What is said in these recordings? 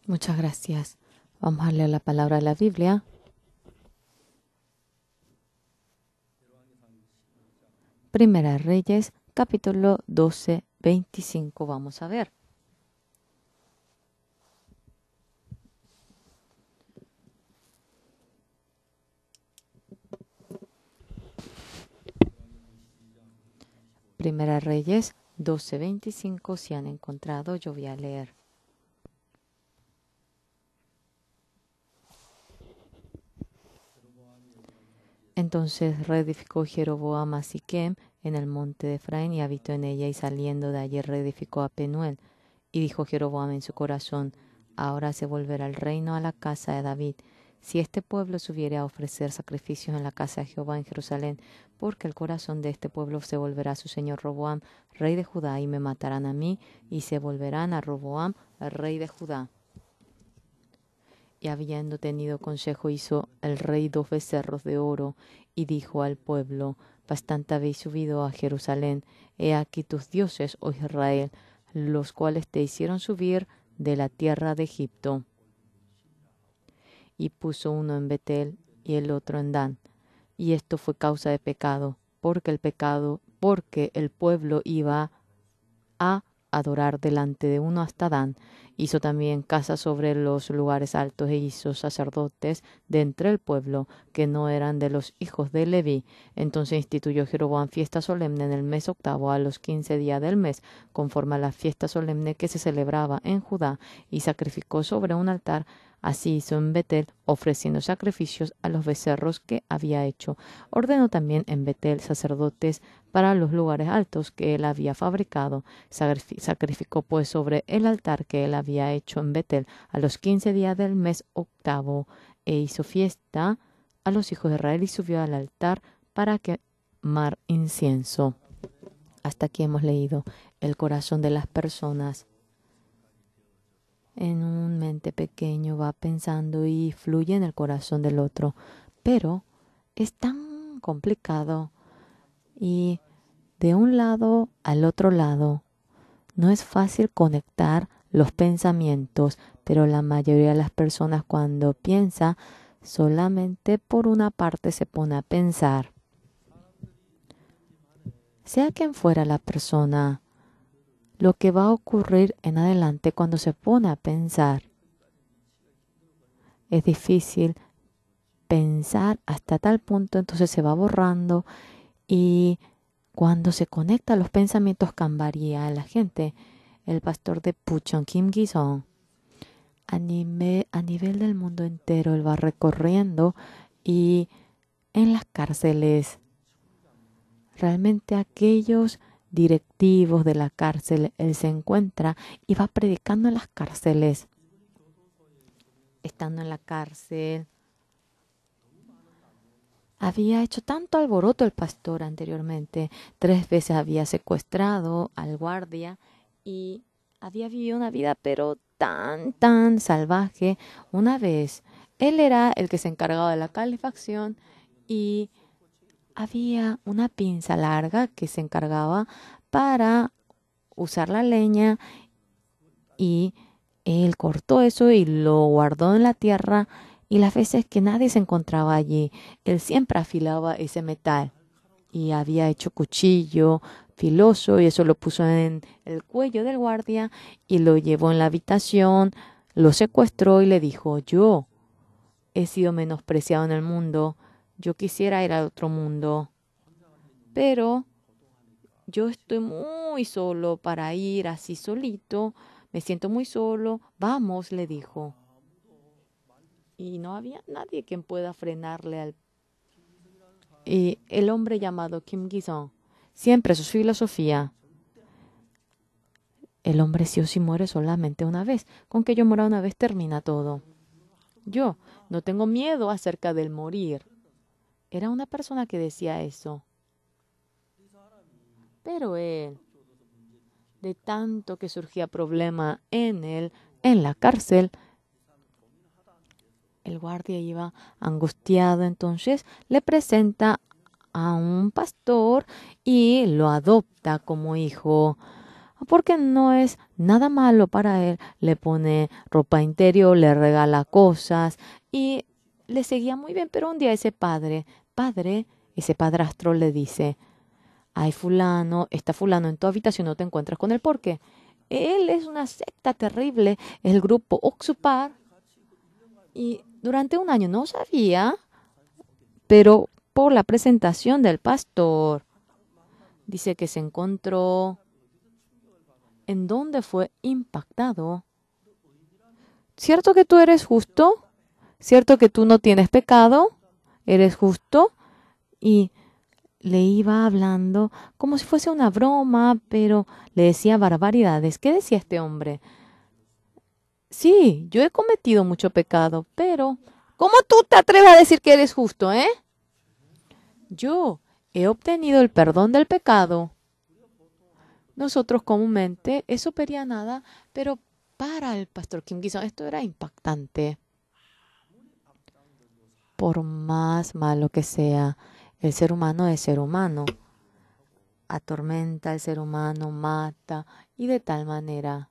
Muchas gracias. Vamos a leer la palabra de la Biblia. Primera Reyes, capítulo 12, 25. Vamos a ver. Primera Reyes 12, 25. Si han encontrado, yo voy a leer. Entonces reedificó Jeroboam a Siquem en el monte de Efraín y habitó en ella, y saliendo de allí reedificó a Penuel. Y dijo Jeroboam en su corazón: ahora se volverá el reino a la casa de David, si este pueblo subiere a ofrecer sacrificios en la casa de Jehová en Jerusalén, porque el corazón de este pueblo se volverá a su señor Roboam, rey de Judá, y me matarán a mí, y se volverán a Roboam, rey de Judá. Y habiendo tenido consejo, hizo el rey 2 becerros de oro, y dijo al pueblo: bastante habéis subido a Jerusalén, he aquí tus dioses, oh Israel, los cuales te hicieron subir de la tierra de Egipto. Y puso uno en Betel y el otro en Dan. Y esto fue causa de pecado, porque el pueblo iba a adorar delante de uno hasta Dan. Hizo también casas sobre los lugares altos e hizo sacerdotes de entre el pueblo que no eran de los hijos de Leví. Entonces instituyó Jeroboam fiesta solemne en el mes octavo, a los 15 días del mes, conforme a la fiesta solemne que se celebraba en Judá, y sacrificó sobre un altar. Así hizo en Betel, ofreciendo sacrificios a los becerros que había hecho. Ordenó también en Betel sacerdotes para los lugares altos que él había fabricado. Sacrificó pues sobre el altar que él había hecho en Betel a los 15 días del mes octavo, e hizo fiesta a los hijos de Israel y subió al altar para quemar incienso. Hasta aquí hemos leído. El corazón de las personas en un mente pequeño va pensando y fluye en el corazón del otro, pero es tan complicado y de un lado al otro lado no es fácil conectar los pensamientos, pero la mayoría de las personas cuando piensa solamente por una parte se pone a pensar. Sea quien fuera la persona, lo que va a ocurrir en adelante cuando se pone a pensar es difícil pensar hasta tal punto, entonces se va borrando, y cuando se conecta los pensamientos cambiaría a la gente. El pastor de Puchon, Kim Gi-sung, a nivel del mundo entero, él va recorriendo, y en las cárceles, realmente aquellos directivos de la cárcel, él se encuentra y va predicando en las cárceles. Estando en la cárcel, había hecho tanto alboroto el pastor anteriormente. 3 veces había secuestrado al guardia y había vivido una vida pero tan salvaje. Una vez, él era el que se encargaba de la calefacción y había una pinza larga que se encargaba para usar la leña, y él cortó eso y lo guardó en la tierra, y las veces que nadie se encontraba allí, él siempre afilaba ese metal y había hecho cuchillo filoso y eso lo puso en el cuello del guardia y lo llevó en la habitación, lo secuestró y le dijo: yo he sido menospreciado en el mundo, yo quisiera ir al otro mundo, pero yo estoy muy solo para ir así solito, me siento muy solo, vamos, le dijo. Y no había nadie quien pueda frenarle al... Y el hombre llamado Kim Gi-sung, siempre su filosofía: el hombre sí o sí muere solamente una vez, con que yo muera una vez termina todo. Yo no tengo miedo acerca del morir. Era una persona que decía eso. Pero él, de tanto que surgía problema en él, en la cárcel, el guardia iba angustiado, entonces le presenta a un pastor y lo adopta como hijo. porque no es nada malo para él. Le pone ropa interior, le regala cosas y le seguía muy bien. Pero un día ese ese padrastro le dice, ay fulano, está fulano en tu habitación, no te encuentras con él. ¿Por qué? Él es una secta terrible, es el grupo Oxupar. Y durante un año no sabía, pero por la presentación del pastor, dice que se encontró en donde fue impactado. ¿Cierto que tú eres justo? ¿Cierto que tú no tienes pecado? ¿Eres justo? Y le iba hablando como si fuese una broma, pero le decía barbaridades. ¿Qué decía este hombre? Sí, yo he cometido mucho pecado, pero ¿cómo tú te atreves a decir que eres justo, eh? Yo he obtenido el perdón del pecado. Nosotros comúnmente, eso pedía nada, pero para el pastor Kim Ki-sung esto era impactante. Por más malo que sea, el ser humano es ser humano. Atormenta al ser humano, mata, y de tal manera.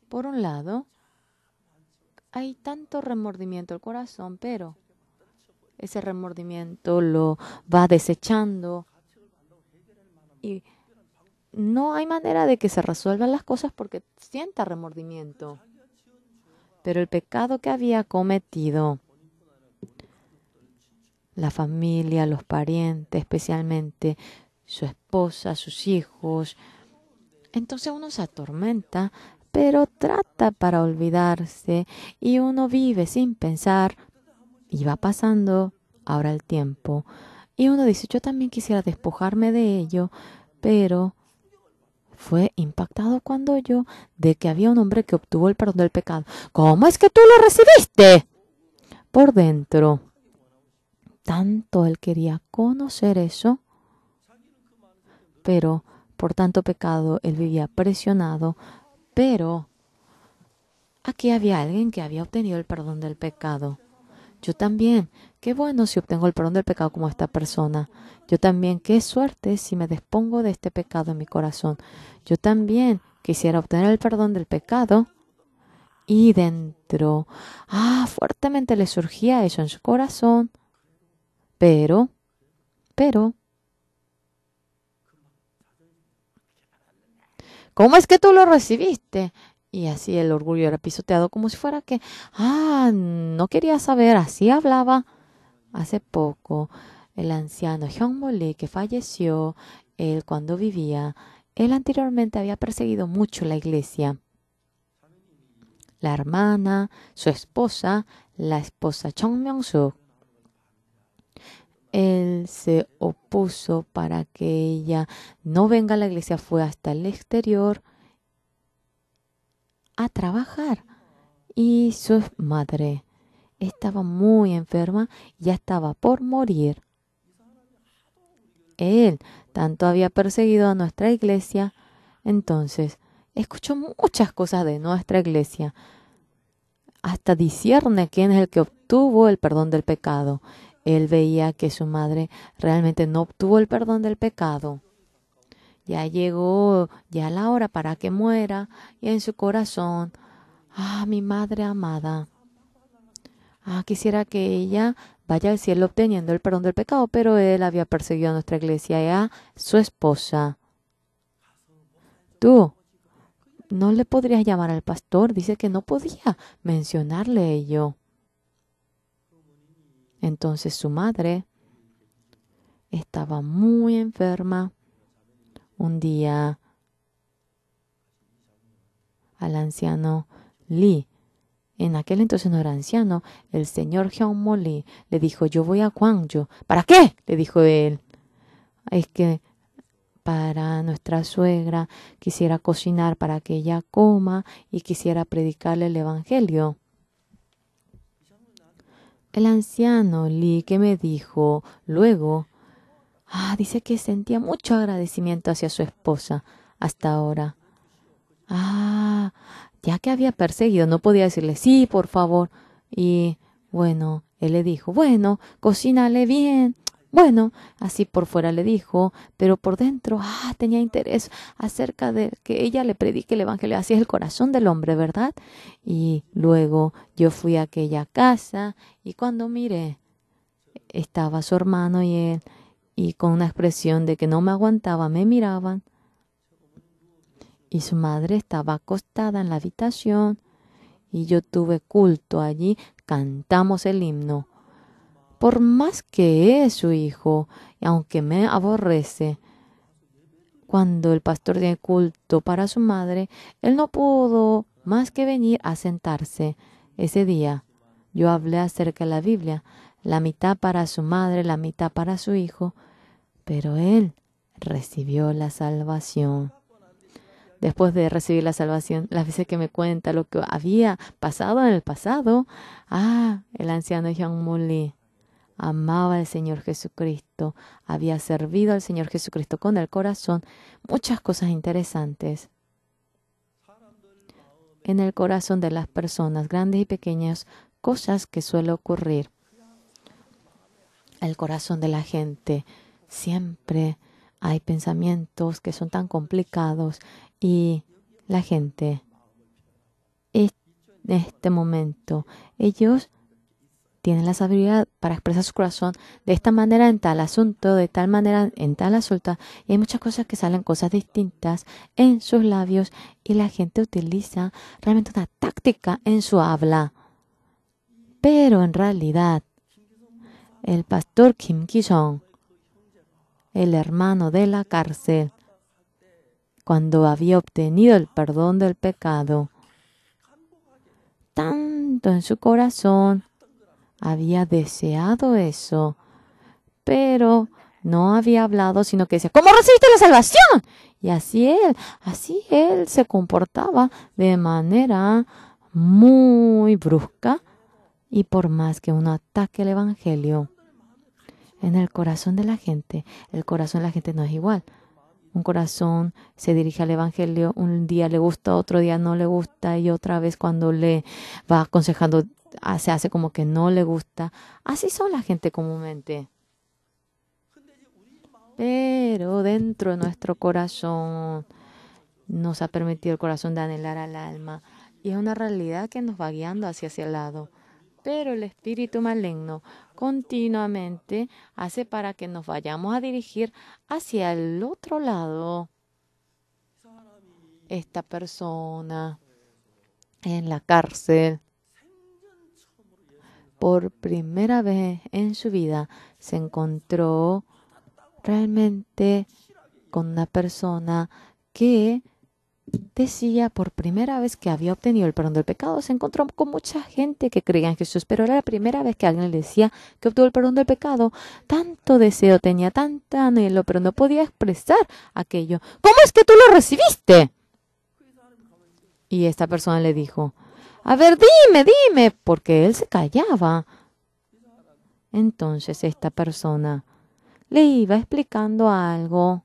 Por un lado, hay tanto remordimiento al corazón, pero ese remordimiento lo va desechando y no hay manera de que se resuelvan las cosas porque sienta remordimiento. Pero el pecado que había cometido, la familia, los parientes, especialmente su esposa, sus hijos, entonces uno se atormenta, pero trata para olvidarse y uno vive sin pensar y va pasando ahora el tiempo. Y uno dice, yo también quisiera despojarme de ello, pero fue impactado cuando oyó de que había un hombre que obtuvo el perdón del pecado. ¿Cómo es que tú lo recibiste? Por dentro, tanto él quería conocer eso, pero por tanto pecado él vivía presionado, pero aquí había alguien que había obtenido el perdón del pecado. Yo también, qué bueno si obtengo el perdón del pecado como esta persona. Yo también, qué suerte si me despongo de este pecado en mi corazón. Yo también quisiera obtener el perdón del pecado. Y dentro, fuertemente le surgía eso en su corazón. Pero, ¿cómo es que tú lo recibiste? Y así el orgullo era pisoteado como si fuera que, no quería saber, así hablaba. Hace poco, el anciano Hyung-mo Lee, que falleció, él cuando vivía, él anteriormente había perseguido mucho la iglesia. La hermana, su esposa, la esposa Chung Myung-suk, él se opuso para que ella no venga a la iglesia, fue hasta el exterior a trabajar. Y su madre estaba muy enferma, ya estaba por morir. Él tanto había perseguido a nuestra iglesia, entonces escuchó muchas cosas de nuestra iglesia. Hasta discierne quién es el que obtuvo el perdón del pecado. Él veía que su madre realmente no obtuvo el perdón del pecado. Ya llegó ya la hora para que muera y en su corazón, mi madre amada. Quisiera que ella vaya al cielo obteniendo el perdón del pecado, pero él había perseguido a nuestra iglesia y a su esposa. Tú no le podrías llamar al pastor, dice que no podía mencionarle ello. Entonces su madre estaba muy enferma. Un día al anciano Lee, en aquel entonces no era anciano, el señor Hyung-mo Lee le dijo, yo voy a Gwangju. ¿Para qué? Le dijo él. Es que para nuestra suegra quisiera cocinar para que ella coma y quisiera predicarle el evangelio. El anciano Lee que me dijo luego, dice que sentía mucho agradecimiento hacia su esposa hasta ahora. Ya que había perseguido, no podía decirle, sí, por favor. Y bueno, él le dijo, bueno, cocínale bien. Bueno, así por fuera le dijo, pero por dentro, tenía interés acerca de que ella le predique el evangelio. Así es el corazón del hombre, ¿verdad? Y luego yo fui a aquella casa y cuando miré, estaba su hermano y él, y con una expresión de que no me aguantaba, me miraban. Y su madre estaba acostada en la habitación y yo tuve culto allí, cantamos el himno. Por más que es su hijo, y aunque me aborrece, cuando el pastor tiene culto para su madre, él no pudo más que venir a sentarse. Ese día yo hablé acerca de la Biblia, la mitad para su madre, la mitad para su hijo, pero él recibió la salvación. Después de recibir la salvación, las veces que me cuenta lo que había pasado en el pasado, el anciano Jean Mully amaba al Señor Jesucristo, había servido al Señor Jesucristo con el corazón, muchas cosas interesantes. En el corazón de las personas, grandes y pequeñas, cosas que suele ocurrir. El corazón de la gente, siempre hay pensamientos que son tan complicados y la gente, en este momento, ellos tienen la sabiduría para expresar su corazón de esta manera en tal asunto, de tal manera en tal asunto. Y hay muchas cosas que salen, cosas distintas en sus labios y la gente utiliza realmente una táctica en su habla. Pero en realidad, el pastor Kim Ki-sung, el hermano de la cárcel, cuando había obtenido el perdón del pecado, tanto en su corazón, había deseado eso, pero no había hablado, sino que decía, ¿cómo recibiste la salvación? Y así él se comportaba de manera muy brusca y por más que uno ataque el evangelio, en el corazón de la gente, el corazón de la gente no es igual. Un corazón se dirige al evangelio, un día le gusta, otro día no le gusta y otra vez cuando le va aconsejando se hace como que no le gusta. Así son la gente comúnmente. Pero dentro de nuestro corazón nos ha permitido el corazón de anhelar al alma. Y es una realidad que nos va guiando hacia ese lado. Pero el espíritu maligno continuamente hace para que nos vayamos a dirigir hacia el otro lado. Esta persona en la cárcel, por primera vez en su vida, se encontró realmente con una persona que decía por primera vez que había obtenido el perdón del pecado. Se encontró con mucha gente que creía en Jesús, pero era la primera vez que alguien le decía que obtuvo el perdón del pecado. Tanto deseo tenía, tanto anhelo, pero no podía expresar aquello. ¿Cómo es que tú lo recibiste? Y esta persona le dijo, a ver, dime, porque él se callaba. Entonces esta persona le iba explicando algo,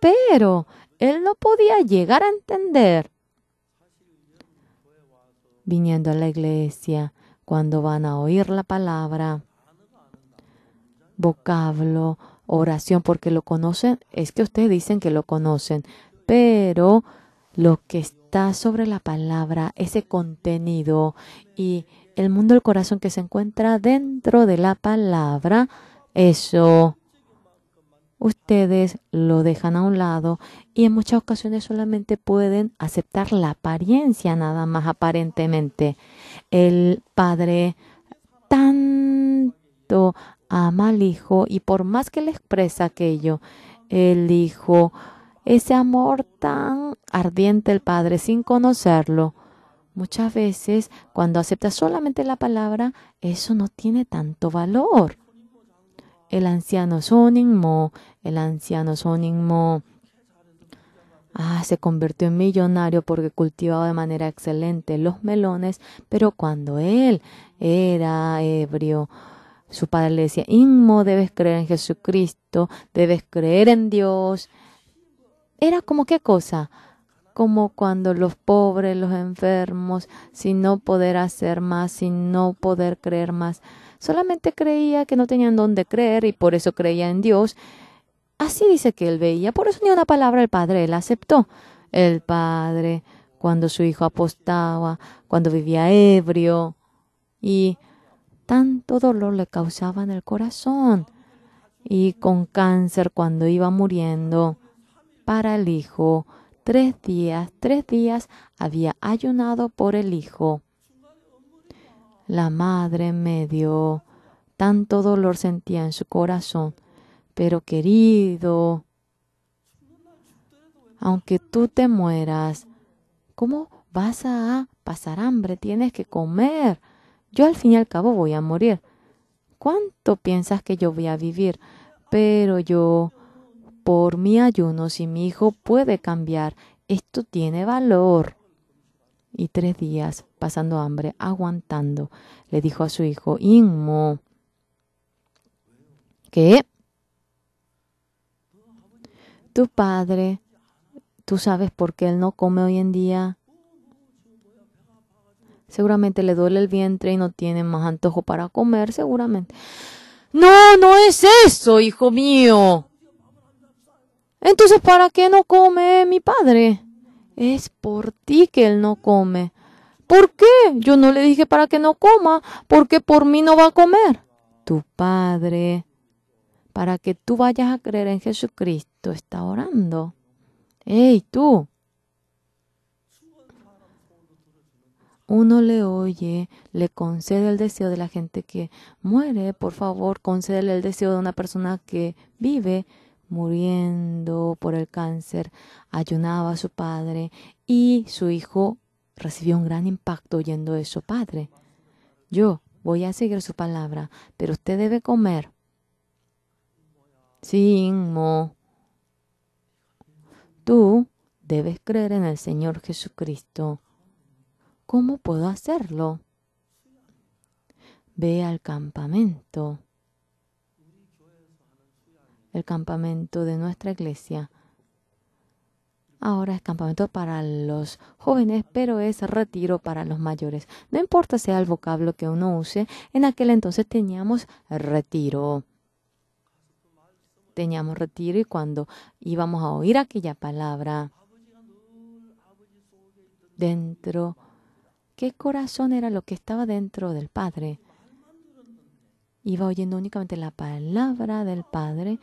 pero él no podía llegar a entender. Viniendo a la iglesia, cuando van a oír la palabra, vocablo, oración, porque lo conocen, es que ustedes dicen que lo conocen, pero lo que está sobre la palabra, ese contenido y el mundo del corazón que se encuentra dentro de la palabra, eso ustedes lo dejan a un lado y en muchas ocasiones solamente pueden aceptar la apariencia nada más aparentemente. El padre tanto ama al hijo y por más que le expresa aquello, el hijo, ese amor tan ardiente el padre sin conocerlo, muchas veces cuando acepta solamente la palabra, eso no tiene tanto valor. El anciano Soningmo se convirtió en millonario porque cultivaba de manera excelente los melones, pero cuando él era ebrio, su padre le decía, Inmo, debes creer en Jesucristo, debes creer en Dios. Era como qué cosa, como cuando los pobres, los enfermos, sin no poder hacer más, sin no poder creer más, Solamente creía que no tenían dónde creer y por eso creía en Dios. Así dice que él veía. Por eso ni una palabra el padre, él aceptó. El padre, cuando su hijo apostaba, cuando vivía ebrio y tanto dolor le causaba en el corazón. Y con cáncer cuando iba muriendo, para el hijo, 3 días había ayunado por el hijo. La madre en medio, tanto dolor sentía en su corazón. Pero querido, aunque tú te mueras, ¿cómo vas a pasar hambre? Tienes que comer. Yo al fin y al cabo voy a morir. ¿Cuánto piensas que yo voy a vivir? Pero yo, por mi ayuno, si mi hijo puede cambiar, esto tiene valor. Y 3 días pasando hambre, aguantando, le dijo a su hijo, Inmo, ¿qué? Tu padre, ¿tú sabes por qué él no come hoy en día? Seguramente le duele el vientre y no tiene más antojo para comer, seguramente. No, no es eso, hijo mío. Entonces, ¿para qué no come mi padre? Es por ti que él no come. ¿Por qué? Yo no le dije para que no coma, porque por mí no va a comer. Tu padre, para que tú vayas a creer en Jesucristo, está orando. ¡Ey, tú! Uno le oye, le concede el deseo de la gente que muere. Por favor, concédele el deseo de una persona que vive muriendo por el cáncer. Ayunaba a su padre y su hijo recibió un gran impacto oyendo eso. Padre, yo voy a seguir su palabra, pero usted debe comer. Sí, Inmo. Tú debes creer en el Señor Jesucristo. ¿Cómo puedo hacerlo? Ve al campamento. El campamento de nuestra iglesia. Ahora es campamento para los jóvenes, pero es retiro para los mayores. No importa sea el vocablo que uno use, en aquel entonces teníamos retiro. Teníamos retiro y cuando íbamos a oír aquella palabra dentro, ¿qué corazón era lo que estaba dentro del Padre? Iba oyendo únicamente la palabra del Padre,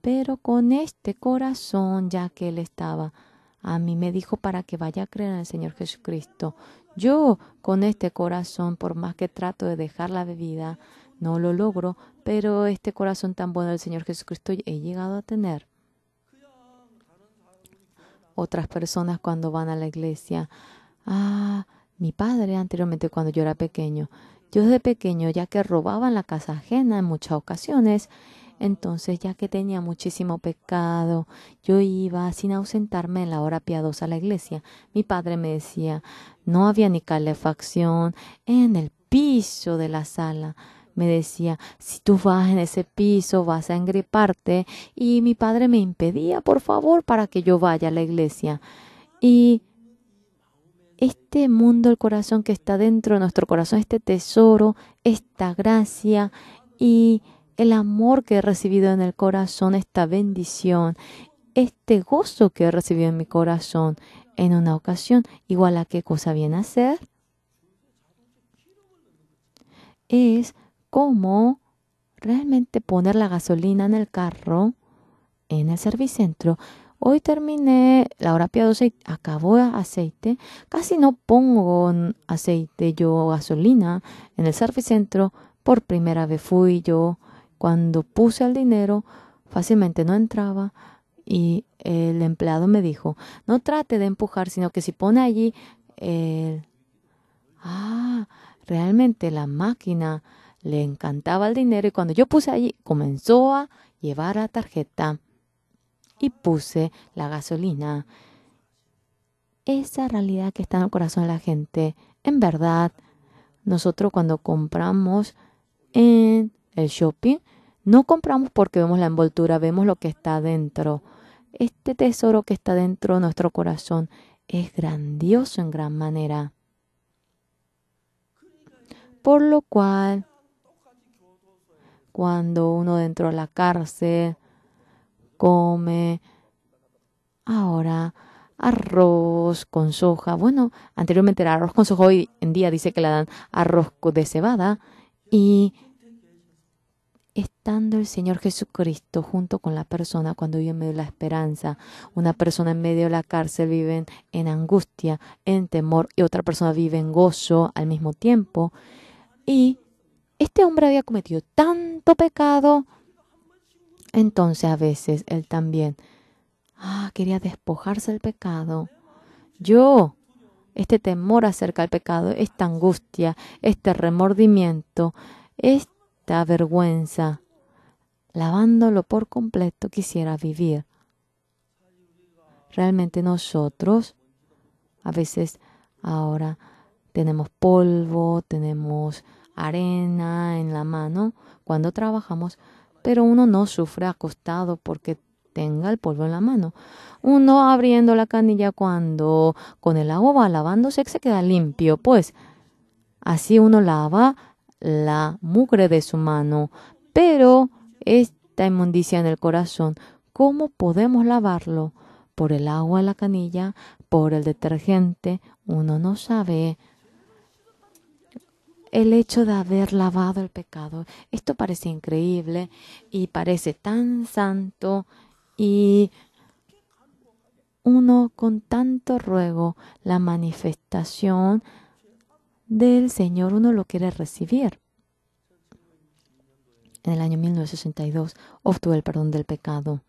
pero con este corazón, ya que Él estaba, a mí me dijo para que vaya a creer en el Señor Jesucristo. Yo con este corazón, por más que trato de dejar la bebida, no lo logro, pero este corazón tan bueno del Señor Jesucristo he llegado a tener. Otras personas cuando van a la iglesia, mi padre anteriormente cuando yo era pequeño, yo desde pequeño ya que robaba en la casa ajena en muchas ocasiones, entonces ya que tenía muchísimo pecado, yo iba sin ausentarme en la hora piadosa a la iglesia. Mi padre me decía, no había ni calefacción en el piso de la sala. Me decía, si tú vas en ese piso vas a engriparte. Y mi padre me impedía, por favor, para que yo vaya a la iglesia. Y este mundo, el corazón que está dentro de nuestro corazón, este tesoro, esta gracia y el amor que he recibido en el corazón, esta bendición, este gozo que he recibido en mi corazón en una ocasión, igual a qué cosa viene a ser, es como realmente poner la gasolina en el carro, en el servicentro. Hoy terminé la hora piadosa y acabó aceite. Casi no pongo aceite, yo gasolina en el servicentro. Por primera vez fui yo. Cuando puse el dinero, fácilmente no entraba. Y el empleado me dijo, no trate de empujar, sino que si pone allí realmente la máquina le encantaba el dinero y cuando yo puse allí comenzó a llevar la tarjeta y puse la gasolina. Esa realidad que está en el corazón de la gente, en verdad, nosotros cuando compramos en el shopping, no compramos porque vemos la envoltura, vemos lo que está dentro. Este tesoro que está dentro de nuestro corazón es grandioso en gran manera. Por lo cual, cuando uno dentro de la cárcel come ahora arroz con soja. Bueno, anteriormente era arroz con soja, hoy en día dice que le dan arroz de cebada. Y estando el Señor Jesucristo junto con la persona cuando vive en medio de la esperanza, una persona en medio de la cárcel vive en angustia, en temor, y otra persona vive en gozo al mismo tiempo. Y este hombre había cometido tanto pecado, entonces a veces él también quería despojarse del pecado. Este temor acerca del pecado, esta angustia, este remordimiento, esta vergüenza, lavándolo por completo, quisiera vivir. Realmente nosotros, a veces ahora tenemos polvo, tenemos arena en la mano cuando trabajamos, pero uno no sufre acostado porque tenga el polvo en la mano. Uno abriendo la canilla cuando con el agua va lavándose se queda limpio, pues así uno lava la mugre de su mano, pero esta inmundicia en el corazón, ¿cómo podemos lavarlo? Por el agua en la canilla, por el detergente, uno no sabe. El hecho de haber lavado el pecado, esto parece increíble y parece tan santo, y uno con tanto ruego, la manifestación del Señor, uno lo quiere recibir. En el año 1962 obtuve el perdón del pecado.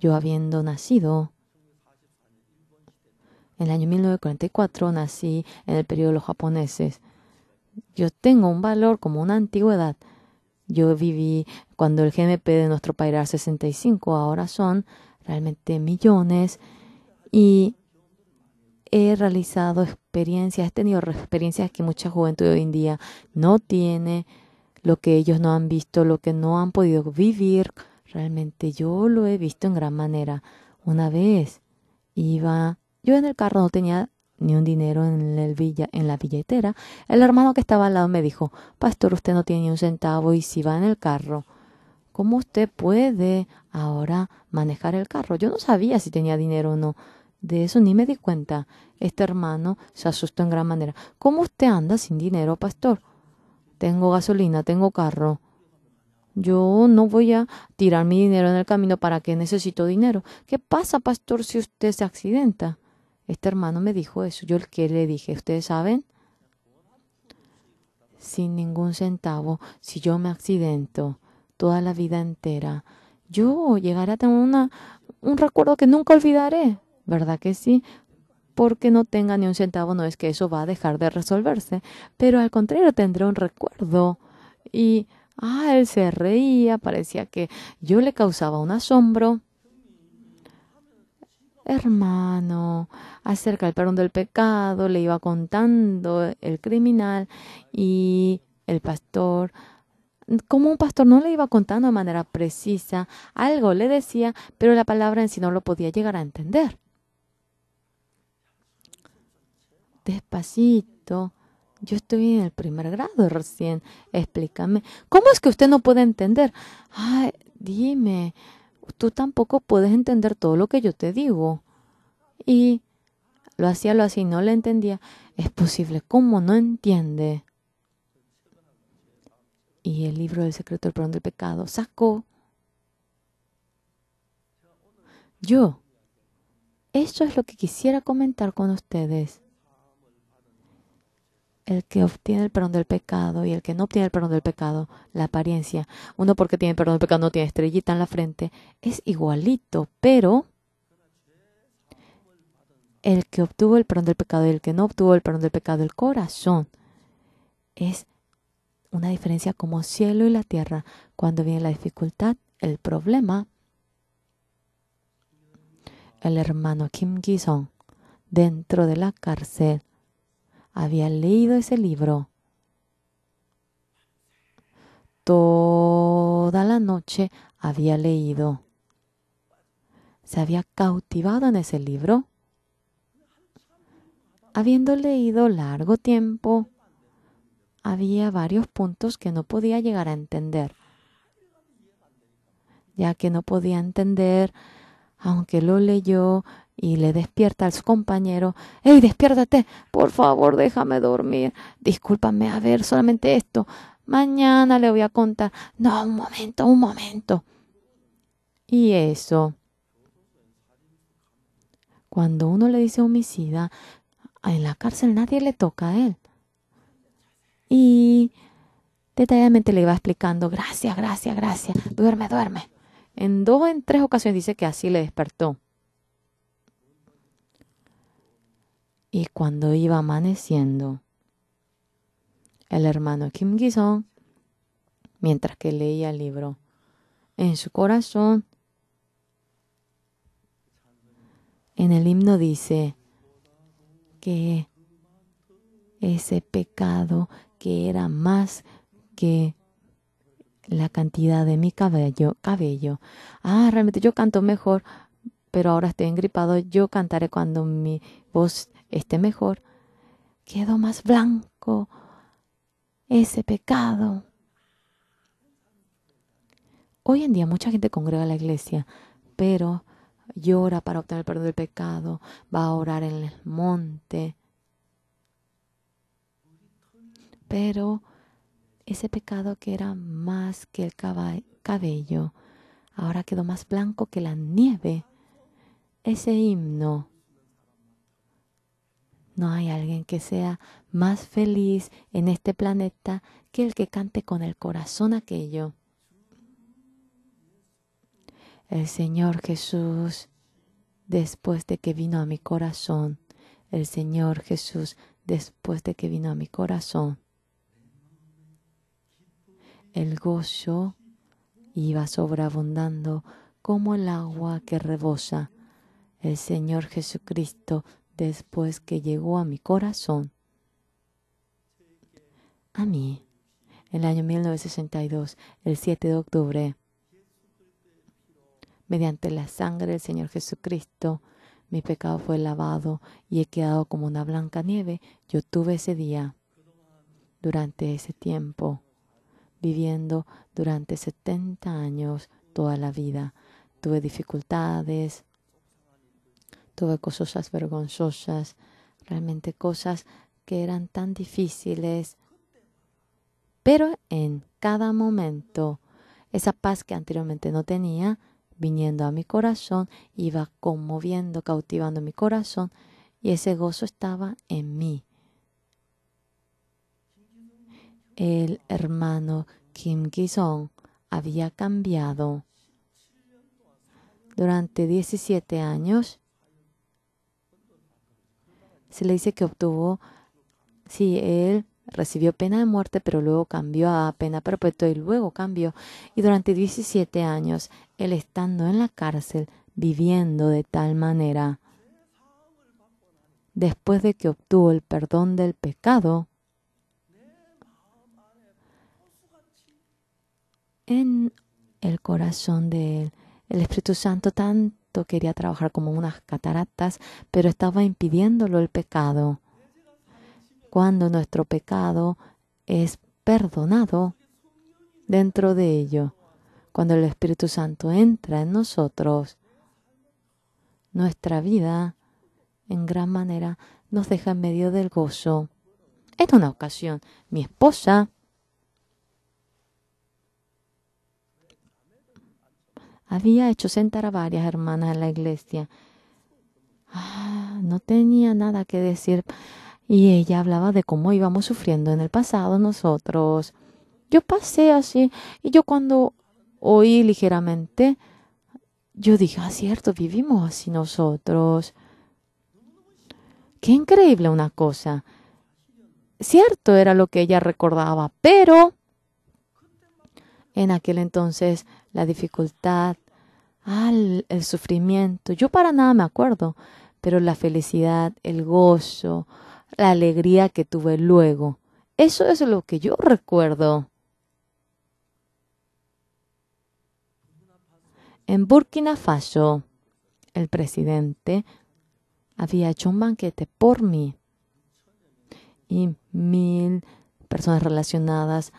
Yo habiendo nacido en el año 1944, nací en el periodo de los japoneses. Yo tengo un valor como una antigüedad. Yo viví cuando el GNP de nuestro país era 65, ahora son realmente millones, y he realizado experiencias, he tenido experiencias que mucha juventud hoy en día no tiene, lo que ellos no han visto, lo que no han podido vivir. Realmente yo lo he visto en gran manera. Una vez yo en el carro no tenía ni un dinero en la billetera. El hermano que estaba al lado me dijo: pastor, usted no tiene ni un centavo, y si va en el carro, ¿cómo usted puede ahora manejar el carro? Yo no sabía si tenía dinero o no. De eso ni me di cuenta. Este hermano se asustó en gran manera. ¿Cómo usted anda sin dinero, pastor? Tengo gasolina, tengo carro. Yo no voy a tirar mi dinero en el camino. ¿Para qué necesito dinero? ¿Qué pasa, pastor, si usted se accidenta? Este hermano me dijo eso. Yo le dije: ustedes saben, sin ningún centavo, si yo me accidento toda la vida entera, yo llegaré a tener un recuerdo que nunca olvidaré. ¿Verdad que sí? Porque no tenga ni un centavo, no es que eso va a dejar de resolverse, pero al contrario, tendré un recuerdo. Y él se reía, parecía que yo le causaba un asombro. Hermano, acerca del perdón del pecado, le iba contando el criminal, y el pastor, como un pastor, no le iba contando de manera precisa, algo le decía, pero la palabra en sí no lo podía llegar a entender. Despacito, yo estoy en el primer grado recién, explícame. ¿Cómo es que usted no puede entender? Dime, tú tampoco puedes entender todo lo que yo te digo. Y lo hacía, no le entendía. Es posible, ¿cómo no entiende? Y el libro del secreto del perdón del pecado sacó. Eso es lo que quisiera comentar con ustedes. El que obtiene el perdón del pecado y el que no obtiene el perdón del pecado, la apariencia, uno porque tiene perdón del pecado no tiene estrellita en la frente, es igualito, pero el que obtuvo el perdón del pecado y el que no obtuvo el perdón del pecado, el corazón, es una diferencia como cielo y la tierra. Cuando viene la dificultad, el problema, el hermano Kim Gi-sung, dentro de la cárcel, había leído ese libro. Toda la noche había leído. Se había cautivado en ese libro. Habiendo leído largo tiempo, había varios puntos que no podía llegar a entender, ya que no podía entender, aunque lo leyó y le despierta a su compañero. ¡Ey, despiértate! Por favor, déjame dormir. Discúlpame, a ver, solamente esto. Mañana le voy a contar. No, un momento, un momento. Y eso, cuando uno le dice homicida, en la cárcel nadie le toca a él. Y detalladamente le iba explicando, gracias, gracias, gracias, duerme, duerme. En 3 ocasiones dice que así le despertó. Y cuando iba amaneciendo, el hermano Kim Gi-sung, mientras que leía el libro, en su corazón, en el himno dice que ese pecado que era más que la cantidad de mi cabello. Realmente yo canto mejor, pero ahora estoy engripado. Yo cantaré cuando mi voz esté mejor. Quedó más blanco ese pecado. Hoy en día mucha gente congrega a la iglesia, pero llora para obtener el perdón del pecado, va a orar en el monte. Pero ese pecado que era más que el cabello, ahora quedó más blanco que la nieve. Ese himno, no hay alguien que sea más feliz en este planeta que el que cante con el corazón aquello. El Señor Jesús, después de que vino a mi corazón, el Señor Jesús, después de que vino a mi corazón, el gozo iba sobreabundando como el agua que rebosa. El Señor Jesucristo, después que llegó a mi corazón, a mí, en el año 1962, el 7 de octubre, mediante la sangre del Señor Jesucristo, mi pecado fue lavado y he quedado como una blanca nieve. Yo tuve ese día, durante ese tiempo, viviendo durante 70 años, toda la vida. Tuve dificultades, tuve cosas vergonzosas, realmente cosas que eran tan difíciles. Pero en cada momento, esa paz que anteriormente no tenía, viniendo a mi corazón, iba conmoviendo, cautivando mi corazón, y ese gozo estaba en mí. El hermano Kim Gi-sung había cambiado durante 17 años. Se le dice que obtuvo, sí, él recibió pena de muerte, pero luego cambió a pena perpetua y luego cambió. Y durante 17 años, él estando en la cárcel, viviendo de tal manera, después de que obtuvo el perdón del pecado, en el corazón de él, el Espíritu Santo tanto quería trabajar como unas cataratas, pero estaba impidiéndolo el pecado. Cuando nuestro pecado es perdonado, dentro de ello, cuando el Espíritu Santo entra en nosotros, nuestra vida en gran manera nos deja en medio del gozo. En una ocasión, mi esposa había hecho sentar a varias hermanas en la iglesia. No tenía nada que decir y ella hablaba de cómo íbamos sufriendo en el pasado nosotros. Yo pasé así y yo cuando oí ligeramente, yo dije, cierto, vivimos así nosotros. Qué increíble una cosa. Cierto era lo que ella recordaba, pero en aquel entonces la dificultad, el sufrimiento, yo para nada me acuerdo, pero la felicidad, el gozo, la alegría que tuve luego, eso es lo que yo recuerdo. En Burkina Faso, el presidente había hecho un banquete por mí y 1000 personas relacionadas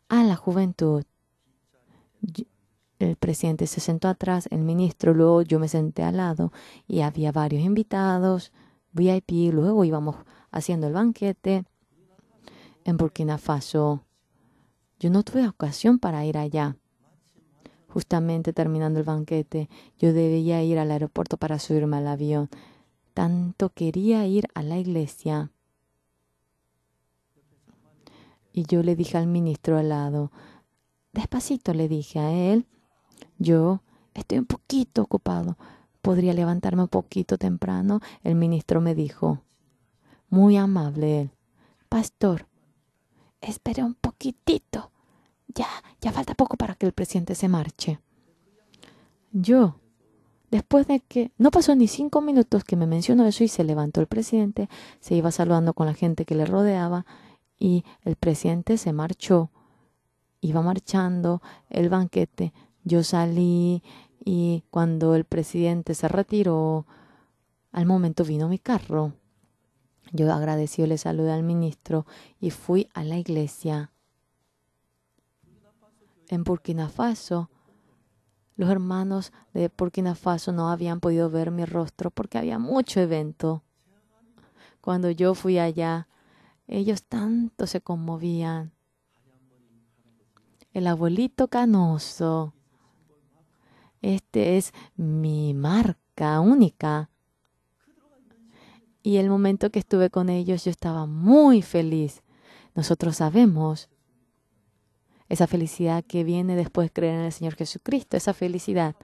a la juventud. El presidente se sentó atrás, el ministro, luego yo me senté al lado y había varios invitados, VIP, luego íbamos haciendo el banquete en Burkina Faso. Yo no tuve ocasión para ir allá. Justamente terminando el banquete, yo debía ir al aeropuerto para subirme al avión. Tanto quería ir a la iglesia. Y yo le dije al ministro al lado, despacito le dije a él, yo estoy un poquito ocupado, ¿podría levantarme un poquito temprano? El ministro me dijo, muy amable él, pastor, espere un poquitito, ya falta poco para que el presidente se marche. Yo, después de que no pasó ni 5 minutos que me mencionó eso y se levantó el presidente, se iba saludando con la gente que le rodeaba y el presidente se marchó. Iba marchando el banquete. Yo salí y cuando el presidente se retiró, al momento vino mi carro. Yo agradecido le saludé al ministro y fui a la iglesia. En Burkina Faso, los hermanos de Burkina Faso no habían podido ver mi rostro porque había mucho evento. Cuando yo fui allá, ellos tanto se conmovían. El abuelito canoso. Este es mi marca única. Y el momento que estuve con ellos, yo estaba muy feliz. Nosotros sabemos esa felicidad que viene después de creer en el Señor Jesucristo, esa felicidad.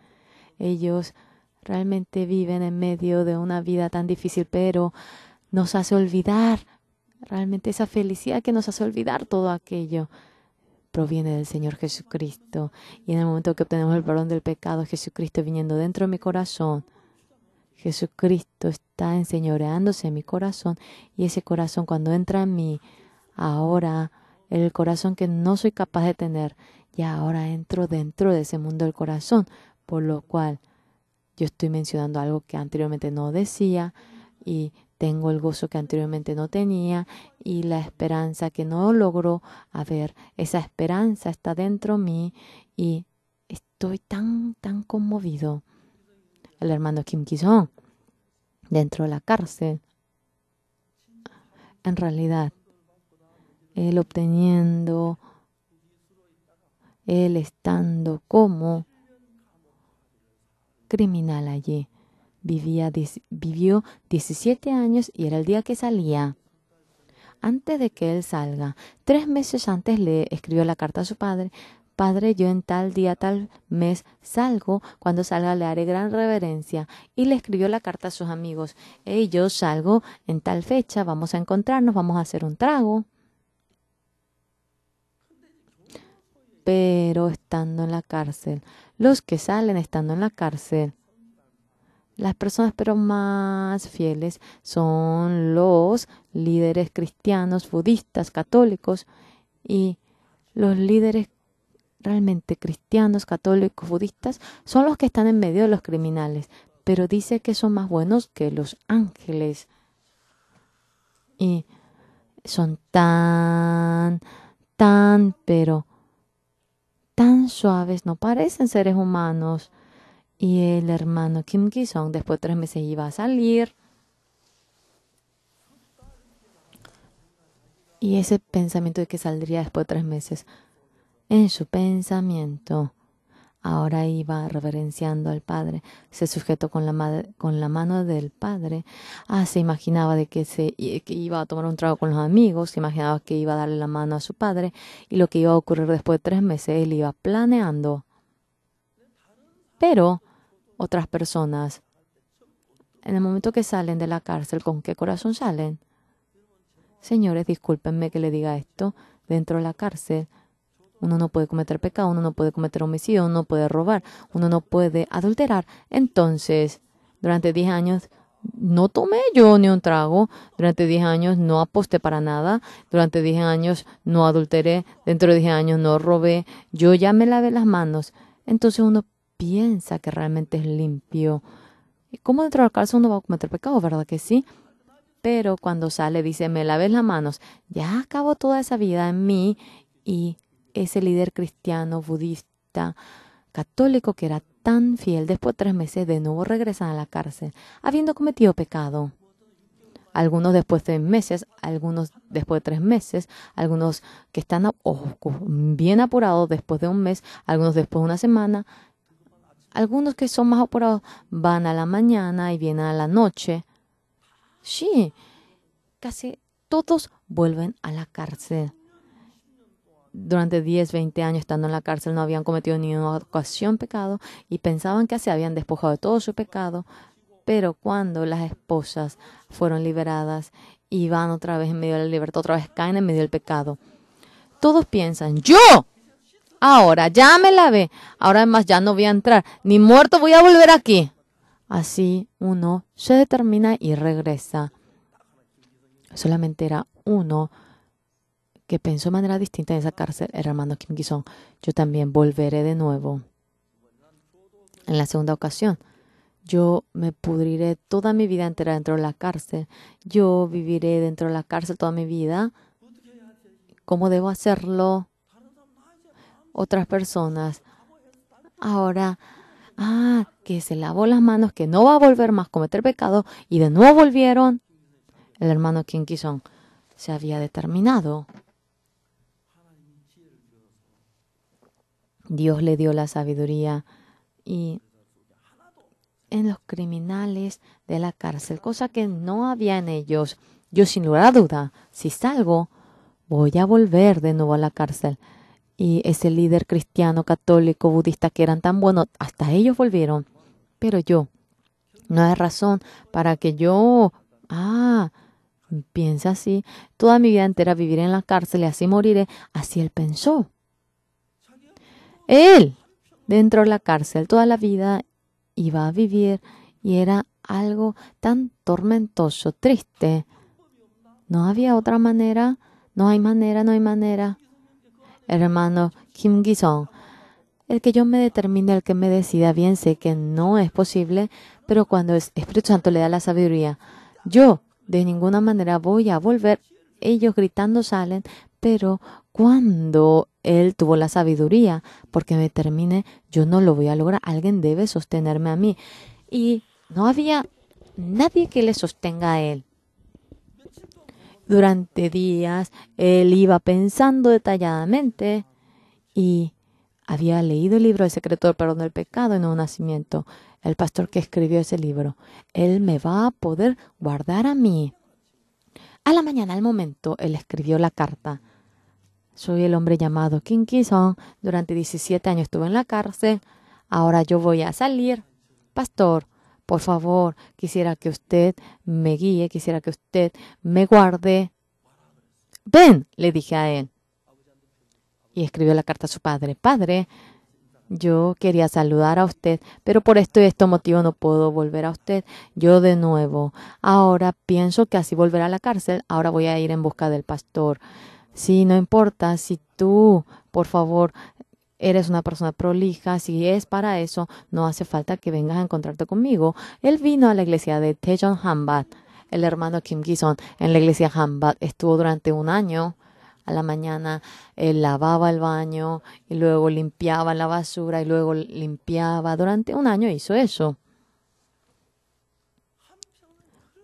Ellos realmente viven en medio de una vida tan difícil, pero nos hace olvidar, realmente esa felicidad que nos hace olvidar todo aquello. Proviene del Señor Jesucristo. Y en el momento que obtenemos el perdón del pecado, Jesucristo viniendo dentro de mi corazón, Jesucristo está enseñoreándose en mi corazón y ese corazón cuando entra en mí, ahora el corazón que no soy capaz de tener, ya ahora entro dentro de ese mundo del corazón, por lo cual yo estoy mencionando algo que anteriormente no decía y tengo el gozo que anteriormente no tenía y la esperanza que no logro ver. Esa esperanza está dentro de mí y estoy tan conmovido. El hermano Kim Ki-song, dentro de la cárcel, en realidad, él estando como criminal allí. Vivió 17 años y era el día que salía. Antes de que él salga, 3 meses antes le escribió la carta a su padre. Padre, yo en tal día, tal mes salgo. Cuando salga le haré gran reverencia. Y le escribió la carta a sus amigos. Hey, yo salgo en tal fecha, vamos a encontrarnos, vamos a hacer un trago. Pero estando en la cárcel, los que salen estando en la cárcel, las personas pero más fieles son los líderes cristianos, budistas, católicos y los líderes realmente cristianos, católicos, budistas son los que están en medio de los criminales, pero dice que son más buenos que los ángeles y son pero tan suaves, no parecen seres humanos. Y el hermano Kim Ki-song después de 3 meses iba a salir. Y ese pensamiento de que saldría después de 3 meses, en su pensamiento, ahora iba reverenciando al Padre, se sujetó con la mano del Padre. Se imaginaba de que iba a tomar un trago con los amigos, se imaginaba que iba a darle la mano a su Padre y lo que iba a ocurrir después de 3 meses, él iba planeando. Pero otras personas, en el momento que salen de la cárcel, ¿con qué corazón salen? Señores, discúlpenme que le diga esto, dentro de la cárcel, uno no puede cometer pecado, uno no puede cometer homicidio, uno no puede robar, uno no puede adulterar. Entonces, durante 10 años no tomé yo ni un trago, durante 10 años no aposté para nada, durante 10 años no adulteré, dentro de 10 años no robé, yo ya me lavé las manos. Entonces uno piensa que realmente es limpio. ¿Cómo dentro de la cárcel uno va a cometer pecado, verdad que sí? pero cuando sale dice, me laves las manos. Ya acabó toda esa vida en mí y ese líder cristiano, budista, católico que era tan fiel, después de 3 meses de nuevo regresa a la cárcel, habiendo cometido pecado. Algunos después de meses, algunos después de 3 meses, algunos que están bien apurados después de un mes, algunos después de una semana, algunos que son más apurados van a la mañana y vienen a la noche. Sí, casi todos vuelven a la cárcel. Durante 10, 20 años estando en la cárcel no habían cometido ni una ocasión pecado y pensaban que se habían despojado de todo su pecado. Pero cuando las esposas fueron liberadas y van otra vez en medio de la libertad, otra vez caen en medio del pecado. Todos piensan, ¡yo! Ahora ya me lavé, ahora además ya no voy a entrar, ni muerto voy a volver aquí. Así uno se determina y regresa. Solamente era uno que pensó de manera distinta en esa cárcel, el hermano Kim Ki-song. Yo también volveré de nuevo. En la segunda ocasión, yo me pudriré toda mi vida entera dentro de la cárcel. Yo viviré dentro de la cárcel toda mi vida. ¿Cómo debo hacerlo? Otras personas. Ahora, que se lavó las manos, que no va a volver más a cometer pecado, y de nuevo volvieron. El hermano Kim Ki-song se había determinado. Dios le dio la sabiduría y en los criminales de la cárcel, cosa que no había en ellos. Yo sin lugar a duda, si salgo, voy a volver de nuevo a la cárcel. Y ese líder cristiano, católico, budista que eran tan buenos, hasta ellos volvieron. Pero yo, no hay razón para que yo, piensa así, toda mi vida entera viviré en la cárcel y así moriré. Así él pensó. Él, dentro de la cárcel, toda la vida iba a vivir y era algo tan tormentoso, triste. No había otra manera, no hay manera. Hermano Kim Ki-song, el que yo me determine, el que me decida, bien sé que no es posible, pero cuando el Espíritu Santo le da la sabiduría, yo de ninguna manera voy a volver. Ellos gritando salen, pero cuando él tuvo la sabiduría, porque me determine, yo no lo voy a lograr. Alguien debe sostenerme a mí. Y no había nadie que le sostenga a él. Durante días, él iba pensando detalladamente y había leído el libro El secreto del perdón del pecado en un nacimiento. El pastor que escribió ese libro, él me va a poder guardar a mí. A la mañana, al momento, él escribió la carta. Soy el hombre llamado Kim Ki-song. Durante 17 años estuve en la cárcel. Ahora yo voy a salir. Pastor, por favor, quisiera que usted me guíe, quisiera que usted me guarde. Ven, le dije a él. Y escribió la carta a su padre. Padre, yo quería saludar a usted, pero por esto y este motivo no puedo volver a usted. Yo de nuevo. Ahora pienso que así volverá a la cárcel. Ahora voy a ir en busca del pastor. Sí, no importa, si tú, por favor, eres una persona prolija, si es para eso, no hace falta que vengas a encontrarte conmigo. Él vino a la iglesia de Daejeon Hanbad, el hermano Kim Ki-song, en la iglesia Hanbad. Estuvo durante 1 año. A la mañana él lavaba el baño y luego limpiaba la basura y luego limpiaba. Durante 1 año hizo eso.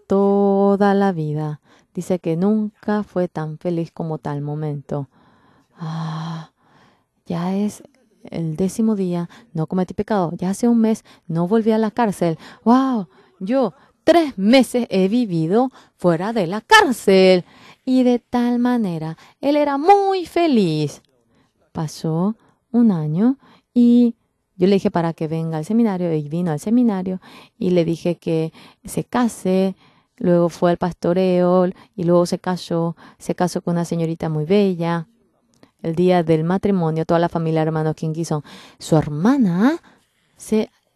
Toda la vida. Dice que nunca fue tan feliz como tal momento. Ya es el 10º día, no cometí pecado. Ya hace 1 mes no volví a la cárcel. ¡Wow! Yo 3 meses he vivido fuera de la cárcel. Y de tal manera, él era muy feliz. Pasó 1 año y yo le dije para que venga al seminario. Y vino al seminario y le dije que se case. Luego fue al pastoreo y luego se casó con una señorita muy bella. El día del matrimonio, toda la familia hermano Kim Ki-song, su hermana,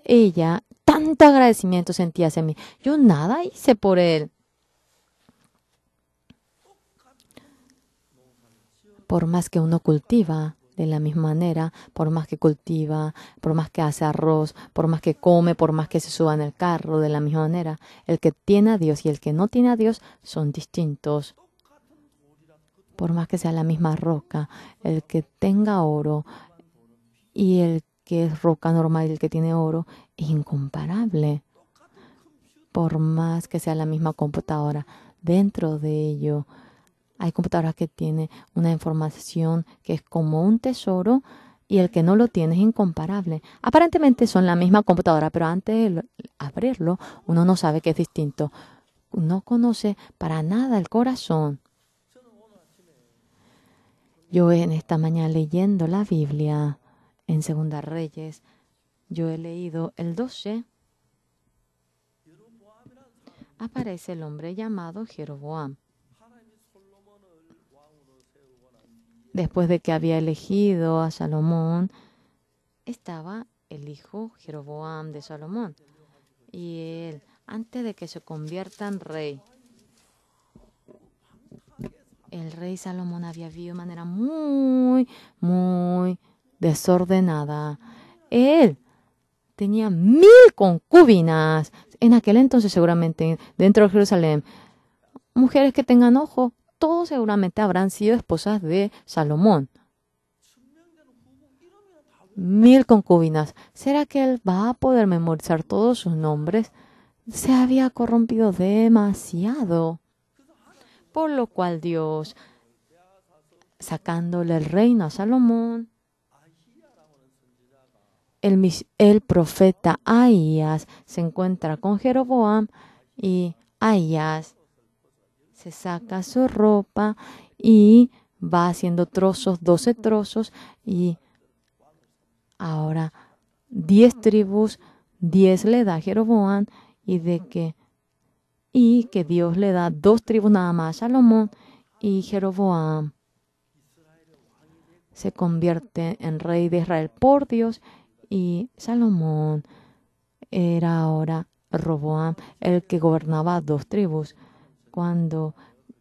ella, tanto agradecimiento sentía hacia mí. Yo nada hice por él. Por más que uno cultiva, De la misma manera, por más que cultiva, por más que hace arroz, por más que come, por más que se suba en el carro, de la misma manera, el que tiene a Dios y el que no tiene a Dios son distintos. Por más que sea la misma roca, el que tenga oro y el que es roca normal y el que tiene oro es incomparable. Por más que sea la misma computadora, dentro de ello hay computadoras que tienen una información que es como un tesoro y el que no lo tiene es incomparable. Aparentemente son la misma computadora, pero antes de abrirlo uno no sabe que es distinto. No conoce para nada el corazón. Yo en esta mañana leyendo la Biblia en Segunda Reyes, yo he leído el 12. Aparece el hombre llamado Jeroboam. Después de que había elegido a Salomón, estaba el hijo Jeroboam de Salomón. Y él, antes de que se convierta en rey, el rey Salomón había vivido de manera muy desordenada. Él tenía 1000 concubinas. En aquel entonces, seguramente, dentro de Jerusalén, mujeres que tengan ojo, todos seguramente habrán sido esposas de Salomón. 1000 concubinas. ¿Será que él va a poder memorizar todos sus nombres? Se había corrompido demasiado. Por lo cual Dios, sacándole el reino a Salomón, el profeta Ahías se encuentra con Jeroboam y Ahías se saca su ropa y va haciendo trozos, 12 trozos, y ahora 10 tribus, 10 le da a Jeroboam, y que Dios le da 2 tribus nada más a Salomón, y Jeroboam se convierte en rey de Israel por Dios, y Salomón era ahora Roboam, el que gobernaba 2 tribus. Cuando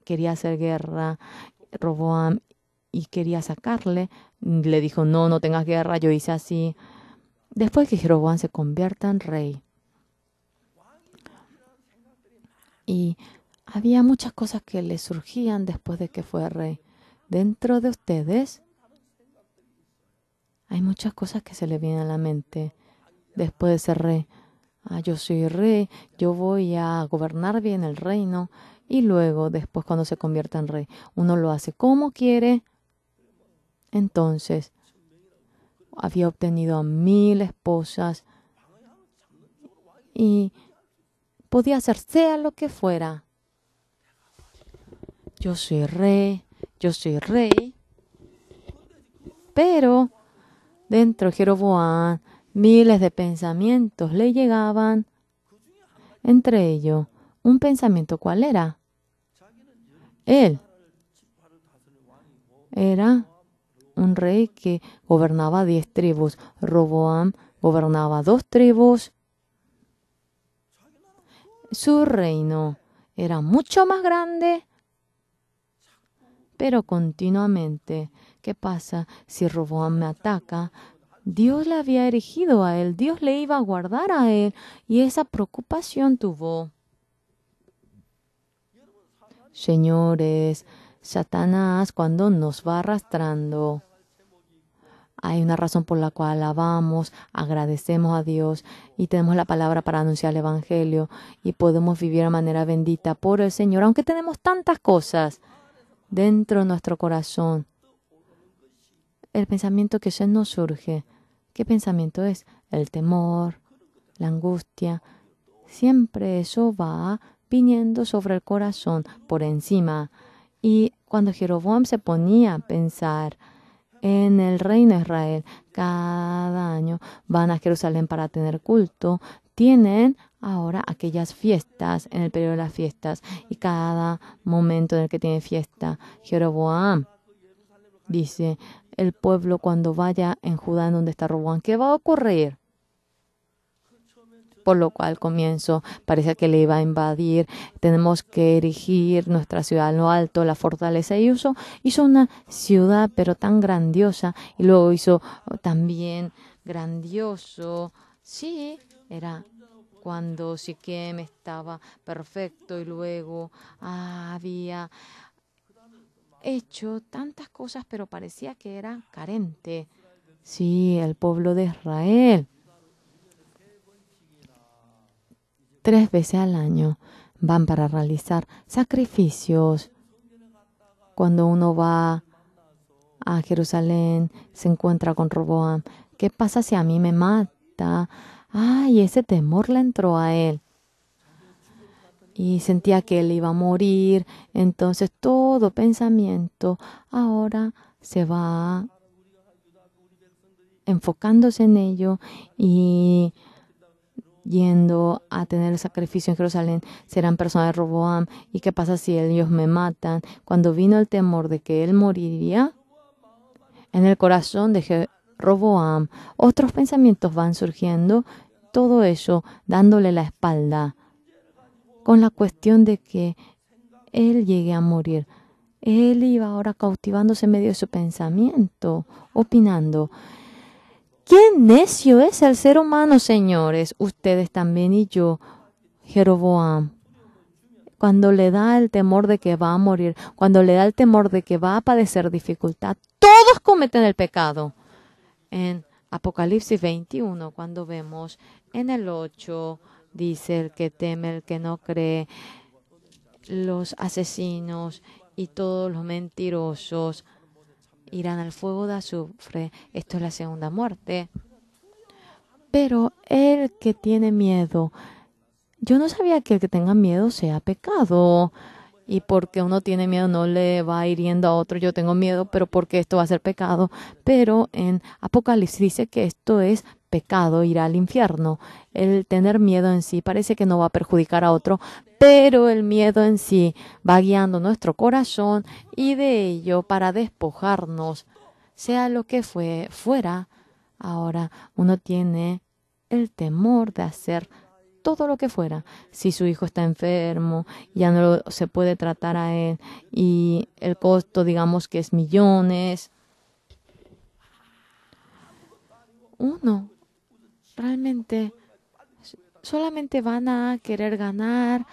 quería hacer guerra, Roboam, y quería sacarle, le dijo, no tengas guerra, yo hice así. Después que Jeroboam se convierta en rey, y había muchas cosas que le surgían después de que fue rey. Dentro de ustedes hay muchas cosas que se le vienen a la mente después de ser rey. Yo soy rey, yo voy a gobernar bien el reino. Y luego, después cuando se convierta en rey, uno lo hace como quiere. Entonces, había obtenido a 1000 esposas y podía hacer sea lo que fuera. Yo soy rey. Pero dentro de Jeroboam, miles de pensamientos le llegaban. Entre ellos, un pensamiento, ¿cuál era? Él era un rey que gobernaba 10 tribus. Roboam gobernaba 2 tribus. Su reino era mucho más grande, pero continuamente, ¿qué pasa si Roboam me ataca? Dios le había erigido a él, Dios le iba a guardar a él, y esa preocupación tuvo. Señores, Satanás, cuando nos va arrastrando, hay una razón por la cual alabamos, agradecemos a Dios y tenemos la palabra para anunciar el Evangelio y podemos vivir de manera bendita por el Señor, aunque tenemos tantas cosas dentro de nuestro corazón. El pensamiento que se nos surge, ¿qué pensamiento es? El temor, la angustia. Siempre eso va viniendo sobre el corazón por encima. Y cuando Jeroboam se ponía a pensar en el reino de Israel, cada año van a Jerusalén para tener culto, tienen ahora aquellas fiestas, en el periodo de las fiestas, y cada momento en el que tiene fiesta, Jeroboam dice, el pueblo cuando vaya en Judá, en donde está Roboam, ¿qué va a ocurrir? por lo cual al comienzo parecía que le iba a invadir. Tenemos que erigir nuestra ciudad en lo alto, la fortaleza. Y hizo una ciudad, pero tan grandiosa. Y luego hizo también grandioso. Sí, era cuando Siquem estaba perfecto y luego había hecho tantas cosas, pero parecía que era carente. Sí, el pueblo de Israel 3 veces al año van para realizar sacrificios. Cuando uno va a Jerusalén, se encuentra con Roboam. ¿Qué pasa si a mí me mata? Ay, ese temor le entró a él. Y sentía que él iba a morir. Entonces todo pensamiento ahora se va enfocándose en ello y yendo a tener el sacrificio en Jerusalén. Serán personas de Roboam. ¿Y qué pasa si ellos me matan? Cuando vino el temor de que él moriría, en el corazón de Roboam, otros pensamientos van surgiendo. Todo eso dándole la espalda con la cuestión de que él llegue a morir. Él iba ahora cautivándose en medio de su pensamiento, opinando. ¡Qué necio es el ser humano, señores! Ustedes también y yo, Jeroboam. Cuando le da el temor de que va a morir, cuando le da el temor de que va a padecer dificultad, todos cometen el pecado. En Apocalipsis 21, cuando vemos en el 8, dice el que teme, el que no cree, los asesinos y todos los mentirosos irán al fuego de azufre. Esto es la segunda muerte. Pero el que tiene miedo, yo no sabía que el que tenga miedo sea pecado. Y porque uno tiene miedo no le va hiriendo a otro. Yo tengo miedo, pero porque esto va a ser pecado. Pero en Apocalipsis dice que esto es pecado, ir al infierno. El tener miedo en sí parece que no va a perjudicar a otro, pero el miedo en sí va guiando nuestro corazón y de ello para despojarnos, sea lo que fuera. Ahora uno tiene el temor de hacer todo lo que fuera. Si su hijo está enfermo, ya no se puede tratar a él y el costo, digamos que es millones. Uno realmente solamente van a querer ganar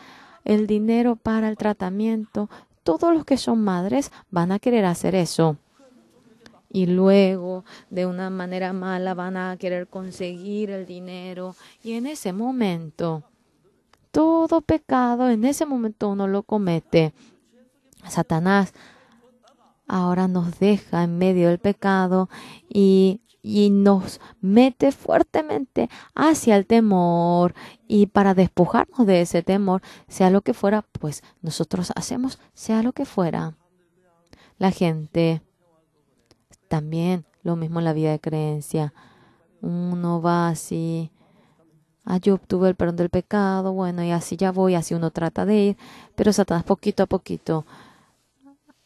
el dinero para el tratamiento. Todos los que son madres van a querer hacer eso. Y luego, de una manera mala, van a querer conseguir el dinero. Y en ese momento, todo pecado, en ese momento uno lo comete. Satanás ahora nos deja en medio del pecado y nos mete fuertemente hacia el temor. Y para despojarnos de ese temor, sea lo que fuera, pues nosotros hacemos sea lo que fuera. La gente también lo mismo en la vida de creencia. Uno va así, yo obtuve el perdón del pecado, bueno, y así ya voy, así uno trata de ir, pero Satanás poquito a poquito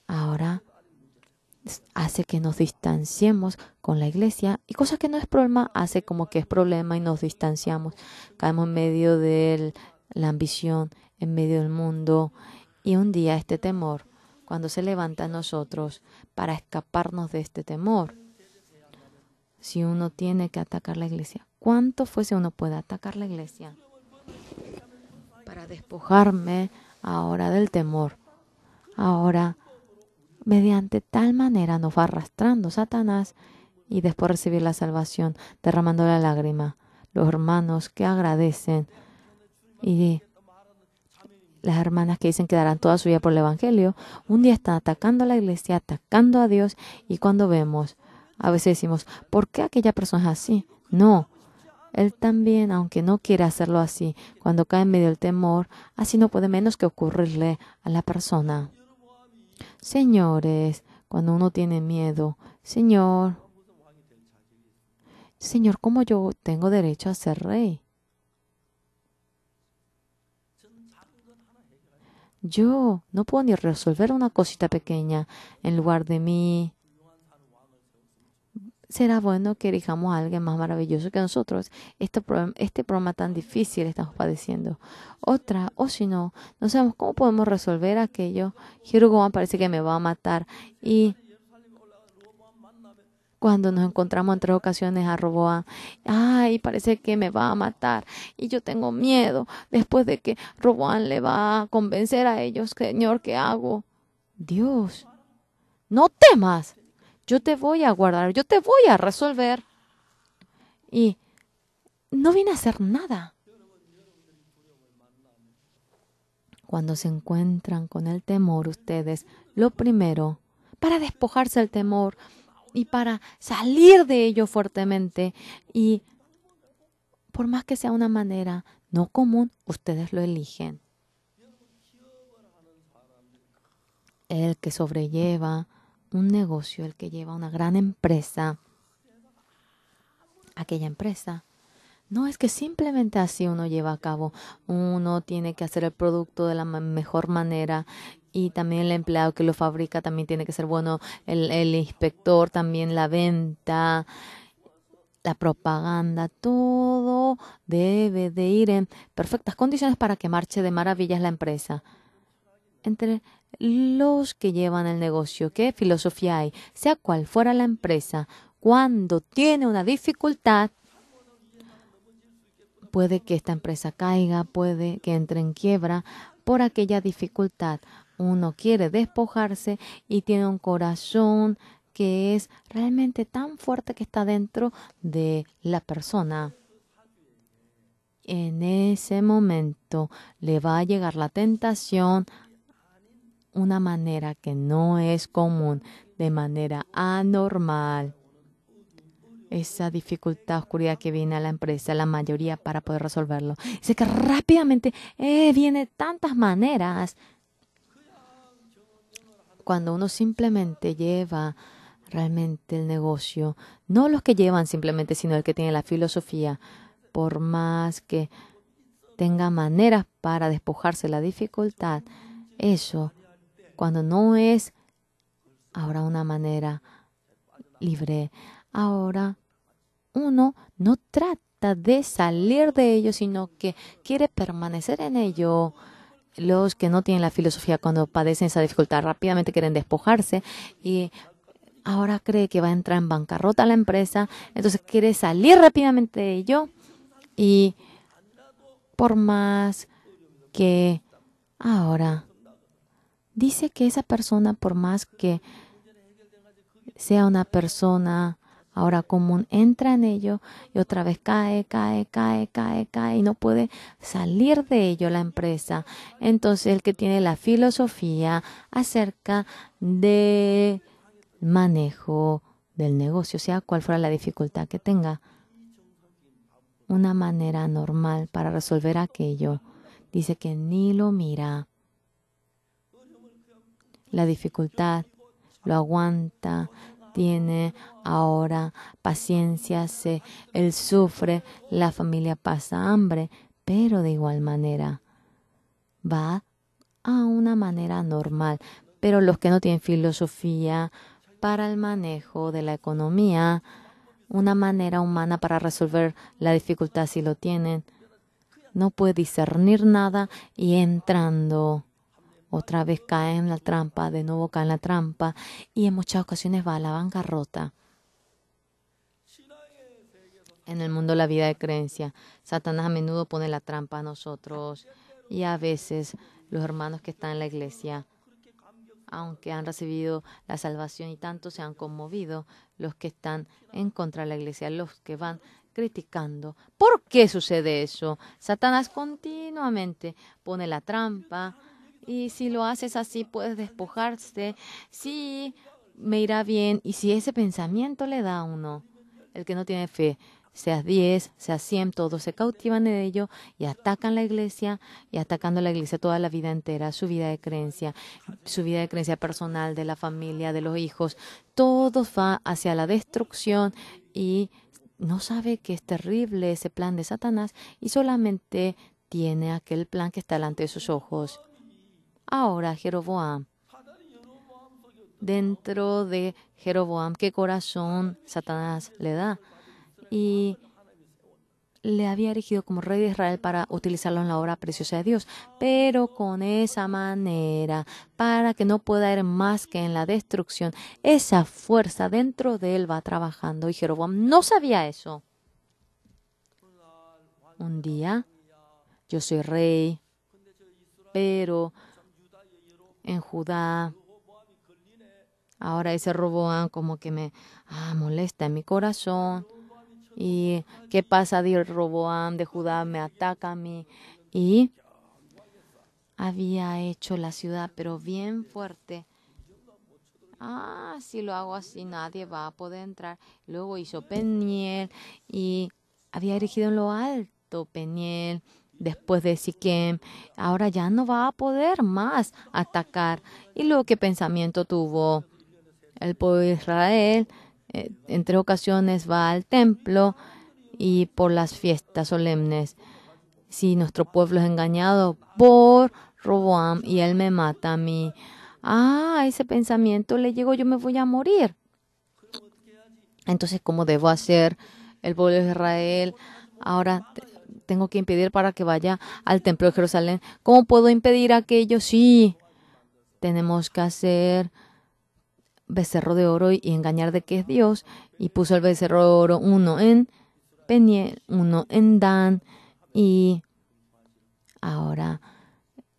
ahora hace que nos distanciemos con la iglesia y cosa que no es problema, hace como que es problema y nos distanciamos. Caemos en medio de la ambición, en medio del mundo y un día este temor, cuando se levanta en nosotros para escaparnos de este temor, si uno tiene que atacar la iglesia, ¿cuánto fuese uno puede atacar la iglesia? Para despojarme ahora del temor. Ahora, mediante tal manera nos va arrastrando Satanás y después recibir la salvación, derramando la lágrima. Los hermanos que agradecen y las hermanas que dicen que darán toda su vida por el Evangelio, un día están atacando a la iglesia, atacando a Dios y cuando vemos, a veces decimos, ¿por qué aquella persona es así? No, él también, aunque no quiere hacerlo así, cuando cae en medio del temor, así no puede menos que ocurrirle a la persona. Señores, cuando uno tiene miedo, Señor, ¿cómo yo tengo derecho a ser rey? Yo no puedo ni resolver una cosita pequeña en lugar de mí será bueno que elijamos a alguien más maravilloso que nosotros. Este problema tan difícil estamos padeciendo. Otra, o si no, no sabemos cómo podemos resolver aquello. Jeroboam parece que me va a matar. Y cuando nos encontramos en 3 ocasiones a Roboam, ay, parece que me va a matar. Y yo tengo miedo después de que Roboam le va a convencer a ellos. Señor, ¿qué hago? Dios, no temas. Yo te voy a guardar, yo te voy a resolver. Y no viene a hacer nada. Cuando se encuentran con el temor, ustedes, lo primero, para despojarse del temor y para salir de ello fuertemente, y por más que sea una manera no común, ustedes lo eligen. El que sobrelleva un negocio, el que lleva una gran empresa, aquella empresa, no es que simplemente así uno lleva a cabo. Uno tiene que hacer el producto de la mejor manera, y también el empleado que lo fabrica también tiene que ser bueno, el inspector también, la venta, la propaganda, todo debe de ir en perfectas condiciones para que marche de maravillas la empresa. Entre los que llevan el negocio, ¿qué filosofía hay? Sea cual fuera la empresa, cuando tiene una dificultad, puede que esta empresa caiga, puede que entre en quiebra por aquella dificultad. Uno quiere despojarse y tiene un corazón que es realmente tan fuerte que está dentro de la persona. En ese momento le va a llegar la tentación, una manera que no es común, de manera anormal. Esa dificultad, oscuridad que viene a la empresa, la mayoría para poder resolverlo. Dice que rápidamente viene tantas maneras. Cuando uno simplemente lleva realmente el negocio, no los que llevan simplemente, sino el que tiene la filosofía, por más que tenga maneras para despojarse de la dificultad, eso, cuando no es ahora una manera libre, ahora uno no trata de salir de ello, sino que quiere permanecer en ello. Los que no tienen la filosofía, cuando padecen esa dificultad, rápidamente quieren despojarse y ahora cree que va a entrar en bancarrota la empresa, entonces quiere salir rápidamente de ello, y por más que ahora dice que esa persona, por más que sea una persona ahora común, entra en ello y otra vez cae y no puede salir de ello la empresa. Entonces el que tiene la filosofía acerca de manejo del negocio, sea cual fuera la dificultad que tenga, una manera normal para resolver aquello, dice que ni lo mira. La dificultad lo aguanta, tiene ahora paciencia, él sufre, la familia pasa hambre, pero de igual manera va a una manera normal. Pero los que no tienen filosofía para el manejo de la economía, una manera humana para resolver la dificultad si lo tienen, no puede discernir nada y entrando otra vez cae en la trampa, de nuevo cae en la trampa y en muchas ocasiones va a la bancarrota. En el mundo de la vida de creencia, Satanás a menudo pone la trampa a nosotros, y a veces los hermanos que están en la iglesia, aunque han recibido la salvación y tanto se han conmovido, los que están en contra de la iglesia, los que van criticando. ¿Por qué sucede eso? Satanás continuamente pone la trampa, y si lo haces así puedes despojarse, sí, me irá bien. Y si ese pensamiento le da a uno, el que no tiene fe, sea 10, sea 100, todos se cautivan de ello y atacan la iglesia, y atacando la iglesia toda la vida entera, su vida de creencia personal, de la familia, de los hijos, todo va hacia la destrucción, y no sabe que es terrible ese plan de Satanás y solamente tiene aquel plan que está delante de sus ojos. Ahora Jeroboam dentro de Jeroboam, qué corazón Satanás le da. Y le había erigido como rey de Israel para utilizarlo en la obra preciosa de Dios, pero con esa manera, para que no pueda ir más que en la destrucción. Esa fuerza dentro de él va trabajando y Jeroboam no sabía eso. Un día, yo soy rey, pero en Judá, ahora ese Roboam como que me molesta en mi corazón. ¿Y qué pasa? Dios Roboam de Judá me ataca a mí. Y había hecho la ciudad, pero bien fuerte. Si lo hago así, nadie va a poder entrar. Luego hizo Peniel y había erigido en lo alto Peniel después de Siquem. Ahora ya no va a poder más atacar. Y luego, ¿qué pensamiento tuvo el pueblo de Israel? En 3 ocasiones va al templo y por las fiestas solemnes. Si nuestro pueblo es engañado por Roboam y él me mata a mí, ese pensamiento le llegó, yo me voy a morir. Entonces, ¿cómo debo hacer? El pueblo de Israel, ahora tengo que impedir para que vaya al templo de Jerusalén. ¿Cómo puedo impedir aquello? Sí, tenemos que hacer becerro de oro y engañar de que es Dios. Y puso el becerro de oro, uno en Peniel, uno en Dan, y ahora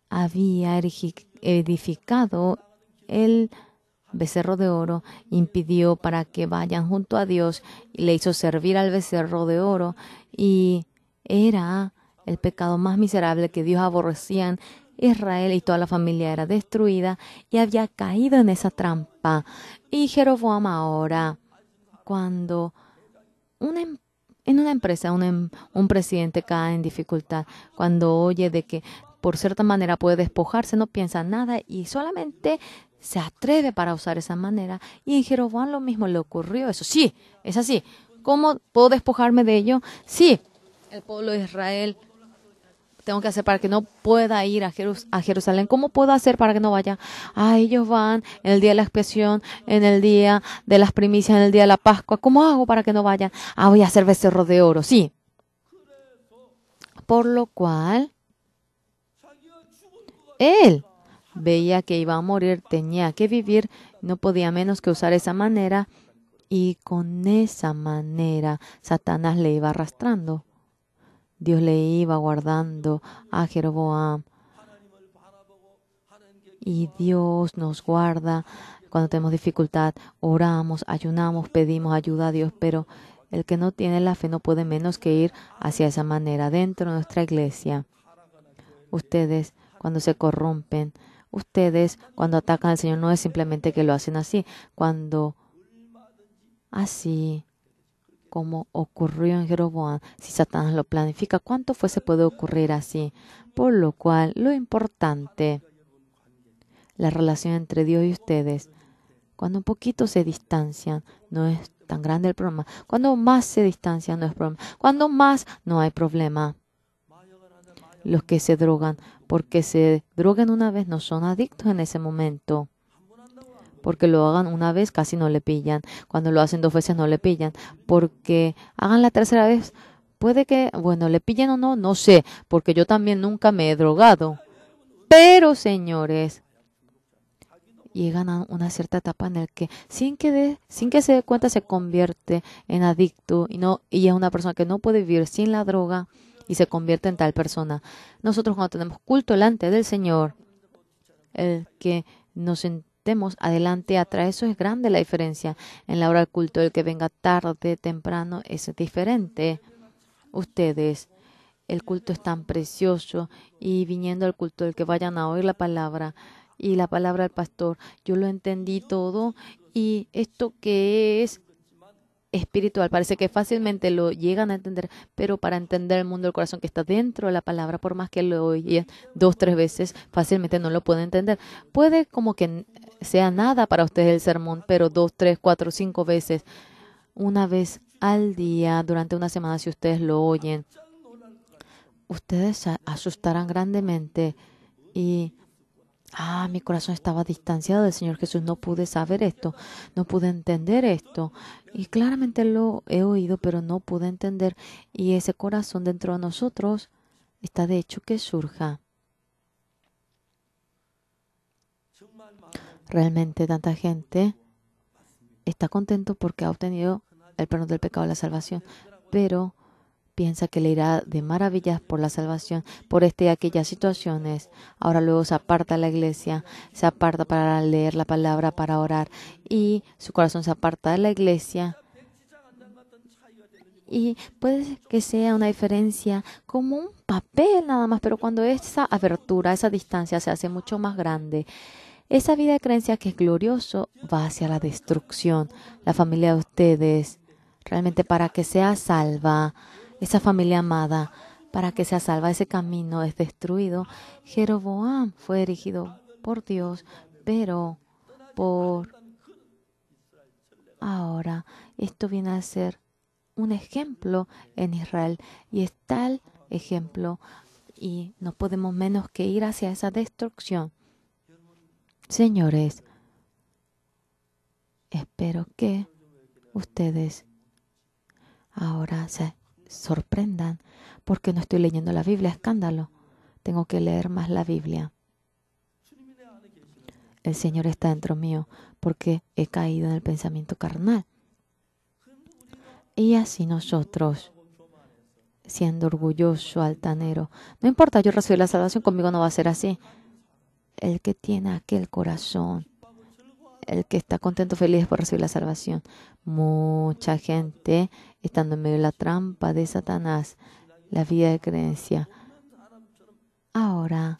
había edificado el becerro de oro, impidió para que vayan junto a Dios y le hizo servir al becerro de oro, y era el pecado más miserable que Dios aborrecía en Israel, y toda la familia era destruida y había caído en esa trampa. Y Jeroboam ahora, cuando en una empresa un presidente cae en dificultad, cuando oye de que por cierta manera puede despojarse, no piensa nada y solamente se atreve para usar esa manera. Y en Jeroboam lo mismo le ocurrió. Eso sí, es así. ¿Cómo puedo despojarme de ello? Sí, el pueblo de Israel tengo que hacer para que no pueda ir a Jerusalén. ¿Cómo puedo hacer para que no vaya? Ellos van en el día de la expiación, en el día de las primicias, en el día de la Pascua. ¿Cómo hago para que no vayan? Voy a hacer becerro de oro. Sí. Por lo cual, él veía que iba a morir, tenía que vivir, no podía menos que usar esa manera, y con esa manera Satanás le iba arrastrando. Dios le iba guardando a Jeroboam. Y Dios nos guarda cuando tenemos dificultad. Oramos, ayunamos, pedimos ayuda a Dios, pero el que no tiene la fe no puede menos que ir hacia esa manera dentro de nuestra iglesia. Ustedes, cuando se corrompen, ustedes, cuando atacan al Señor, no es simplemente que lo hacen así. Cuando así como ocurrió en Jeroboam, si Satanás lo planifica, ¿cuánto fuese puede ocurrir así? Por lo cual, lo importante, la relación entre Dios y ustedes, cuando un poquito se distancian, no es tan grande el problema. Cuando más se distancian, no es problema. Cuando más, no hay problema. Los que se drogan, porque se droguen una vez, no son adictos en ese momento. Porque lo hagan una vez, casi no le pillan. Cuando lo hacen 2 veces, no le pillan. Porque hagan la tercera vez, puede que, le pillen o no, no sé. Porque yo también nunca me he drogado. Pero, señores, llegan a una cierta etapa en la que sin que se dé cuenta se convierte en adicto y es una persona que no puede vivir sin la droga y se convierte en tal persona. Nosotros cuando tenemos culto delante del Señor, el que nos sentemos adelante atrás, eso es grande la diferencia. En la hora del culto, el que venga tarde, temprano, es diferente. Ustedes, el culto es tan precioso y viniendo al culto, el que vayan a oír la palabra y la palabra del pastor, yo lo entendí todo y esto que es espiritual, parece que fácilmente lo llegan a entender, pero para entender el mundo del corazón que está dentro de la palabra, por más que lo oyen 2, 3 veces, fácilmente no lo pueden entender. Puede como que sea nada para ustedes el sermón, pero 2, 3, 4, 5 veces, una vez al día, durante una semana, si ustedes lo oyen, ustedes se asustarán grandemente y Mi corazón estaba distanciado del Señor Jesús. No pude saber esto, no pude entender esto. Y claramente lo he oído, pero no pude entender. Y ese corazón dentro de nosotros está de hecho que surja. Realmente tanta gente está contento porque ha obtenido el perdón del pecado y la salvación, pero piensa que le irá de maravillas por la salvación, por esta y aquellas situaciones. Ahora luego se aparta de la iglesia, se aparta para leer la palabra, para orar, y su corazón se aparta de la iglesia. Y puede que sea una diferencia como un papel nada más, pero cuando esa abertura, esa distancia se hace mucho más grande, esa vida de creencia que es glorioso va hacia la destrucción. La familia de ustedes, realmente para que sea salva, esa familia amada, para que sea salva, ese camino es destruido. Jeroboam fue erigido por Dios, pero por ahora esto viene a ser un ejemplo en Israel y es tal ejemplo y no podemos menos que ir hacia esa destrucción. Señores, espero que ustedes ahora se sorprendan porque no estoy leyendo la Biblia, escándalo. Tengo que leer más la Biblia. El Señor está dentro mío porque he caído en el pensamiento carnal. Y así nosotros, siendo orgulloso, altanero, no importa, yo recibí la salvación, conmigo no va a ser así. El que tiene aquel corazón, el que está contento, feliz por recibir la salvación. Mucha gente estando en medio de la trampa de Satanás, la vida de creencia. Ahora,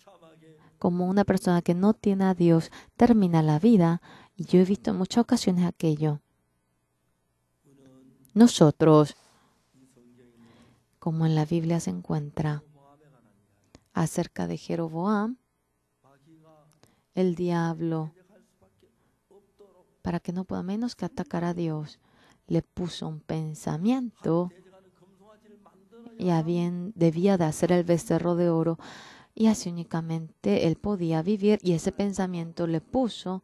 como una persona que no tiene a Dios, termina la vida, y yo he visto en muchas ocasiones aquello. Nosotros, como en la Biblia se encuentra acerca de Jeroboam, el diablo, para que no pueda menos que atacar a Dios, le puso un pensamiento y debía de hacer el becerro de oro y así únicamente él podía vivir y ese pensamiento le puso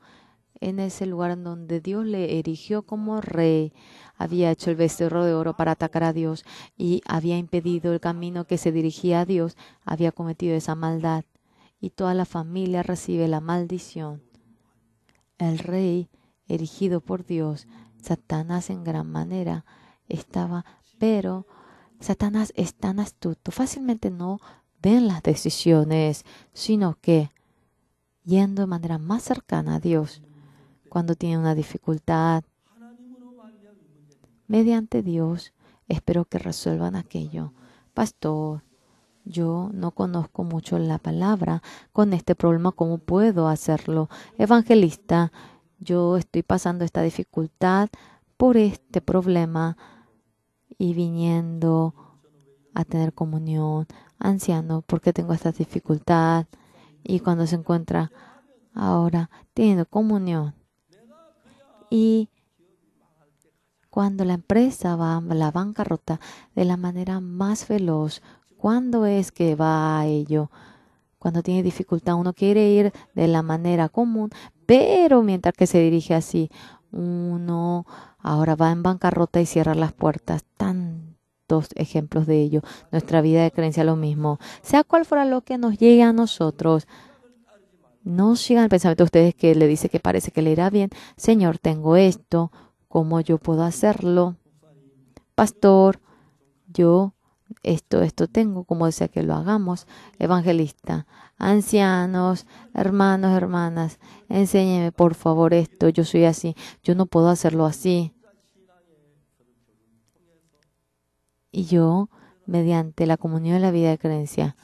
en ese lugar en donde Dios le erigió como rey. Había hecho el becerro de oro para atacar a Dios y había impedido el camino que se dirigía a Dios, había cometido esa maldad y toda la familia recibe la maldición. El rey erigido por Dios, Satanás en gran manera estaba, pero Satanás es tan astuto, fácilmente no ven las decisiones, sino que yendo de manera más cercana a Dios, cuando tiene una dificultad, mediante Dios, espero que resuelvan aquello. Pastor, yo no conozco mucho la palabra con este problema, ¿cómo puedo hacerlo? Evangelista, yo estoy pasando esta dificultad por este problema y viniendo a tener comunión. Anciano, porque tengo esta dificultad. Y cuando se encuentra ahora teniendo comunión. Y cuando la empresa va a la bancarrota de la manera más veloz, ¿cuándo es que va a ello? Cuando tiene dificultad, uno quiere ir de la manera común, pero mientras que se dirige así, uno ahora va en bancarrota y cierra las puertas. Tantos ejemplos de ello. Nuestra vida de creencia lo mismo. Sea cual fuera lo que nos llegue a nosotros, no sigan el pensamiento de ustedes que le dice que parece que le irá bien. Señor, tengo esto. ¿Cómo yo puedo hacerlo? Pastor, yo esto tengo, como desea que lo hagamos. Evangelista, ancianos, hermanos, hermanas, enséñeme por favor esto. Yo soy así, yo no puedo hacerlo así. Y yo, mediante la comunión de la vida de creencia,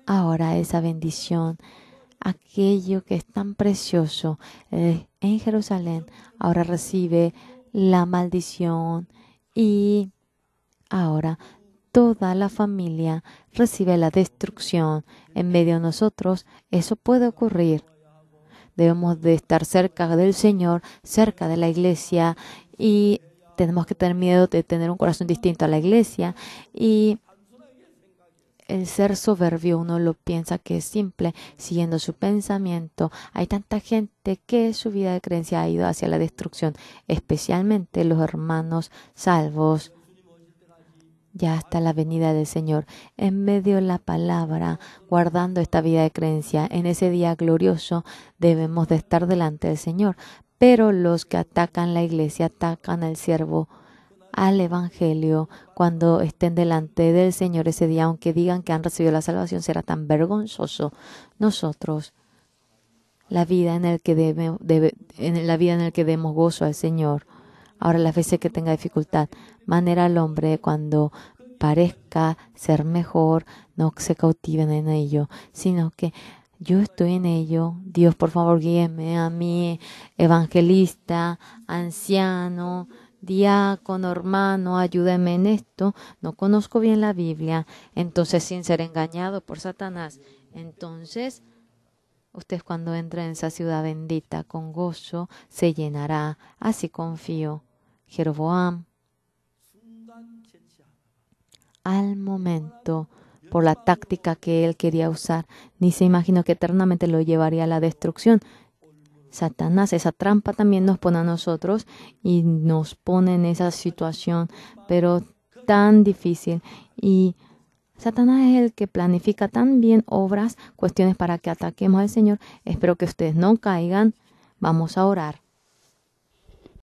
ahora esa bendición, aquello que es tan precioso en Jerusalén, ahora recibe la maldición y ahora toda la familia recibe la destrucción en medio de nosotros. Eso puede ocurrir. Debemos de estar cerca del Señor, cerca de la iglesia y tenemos que tener miedo de tener un corazón distinto a la iglesia y el ser soberbio uno lo piensa que es simple, siguiendo su pensamiento. Hay tanta gente que su vida de creencia ha ido hacia la destrucción, especialmente los hermanos salvos. Ya hasta la venida del Señor, en medio de la palabra, guardando esta vida de creencia, en ese día glorioso debemos de estar delante del Señor. Pero los que atacan la iglesia, atacan al siervo, al evangelio, cuando estén delante del Señor ese día, aunque digan que han recibido la salvación, será tan vergonzoso. Nosotros, la vida en el que la vida en el que demos gozo al Señor. Ahora, las veces que tenga dificultad, manera al hombre cuando parezca ser mejor, no se cautiven en ello, sino que yo estoy en ello. Dios, por favor, guíeme a mí, evangelista, anciano, diácono, hermano, ayúdeme en esto. No conozco bien la Biblia, entonces sin ser engañado por Satanás. Entonces, usted cuando entre en esa ciudad bendita con gozo, se llenará. Así confío. Jeroboam, al momento, por la táctica que él quería usar, ni se imaginó que eternamente lo llevaría a la destrucción. Satanás, esa trampa también nos pone a nosotros y nos pone en esa situación, pero tan difícil. Y Satanás es el que planifica tan bien obras, cuestiones para que ataquemos al Señor. Espero que ustedes no caigan. Vamos a orar.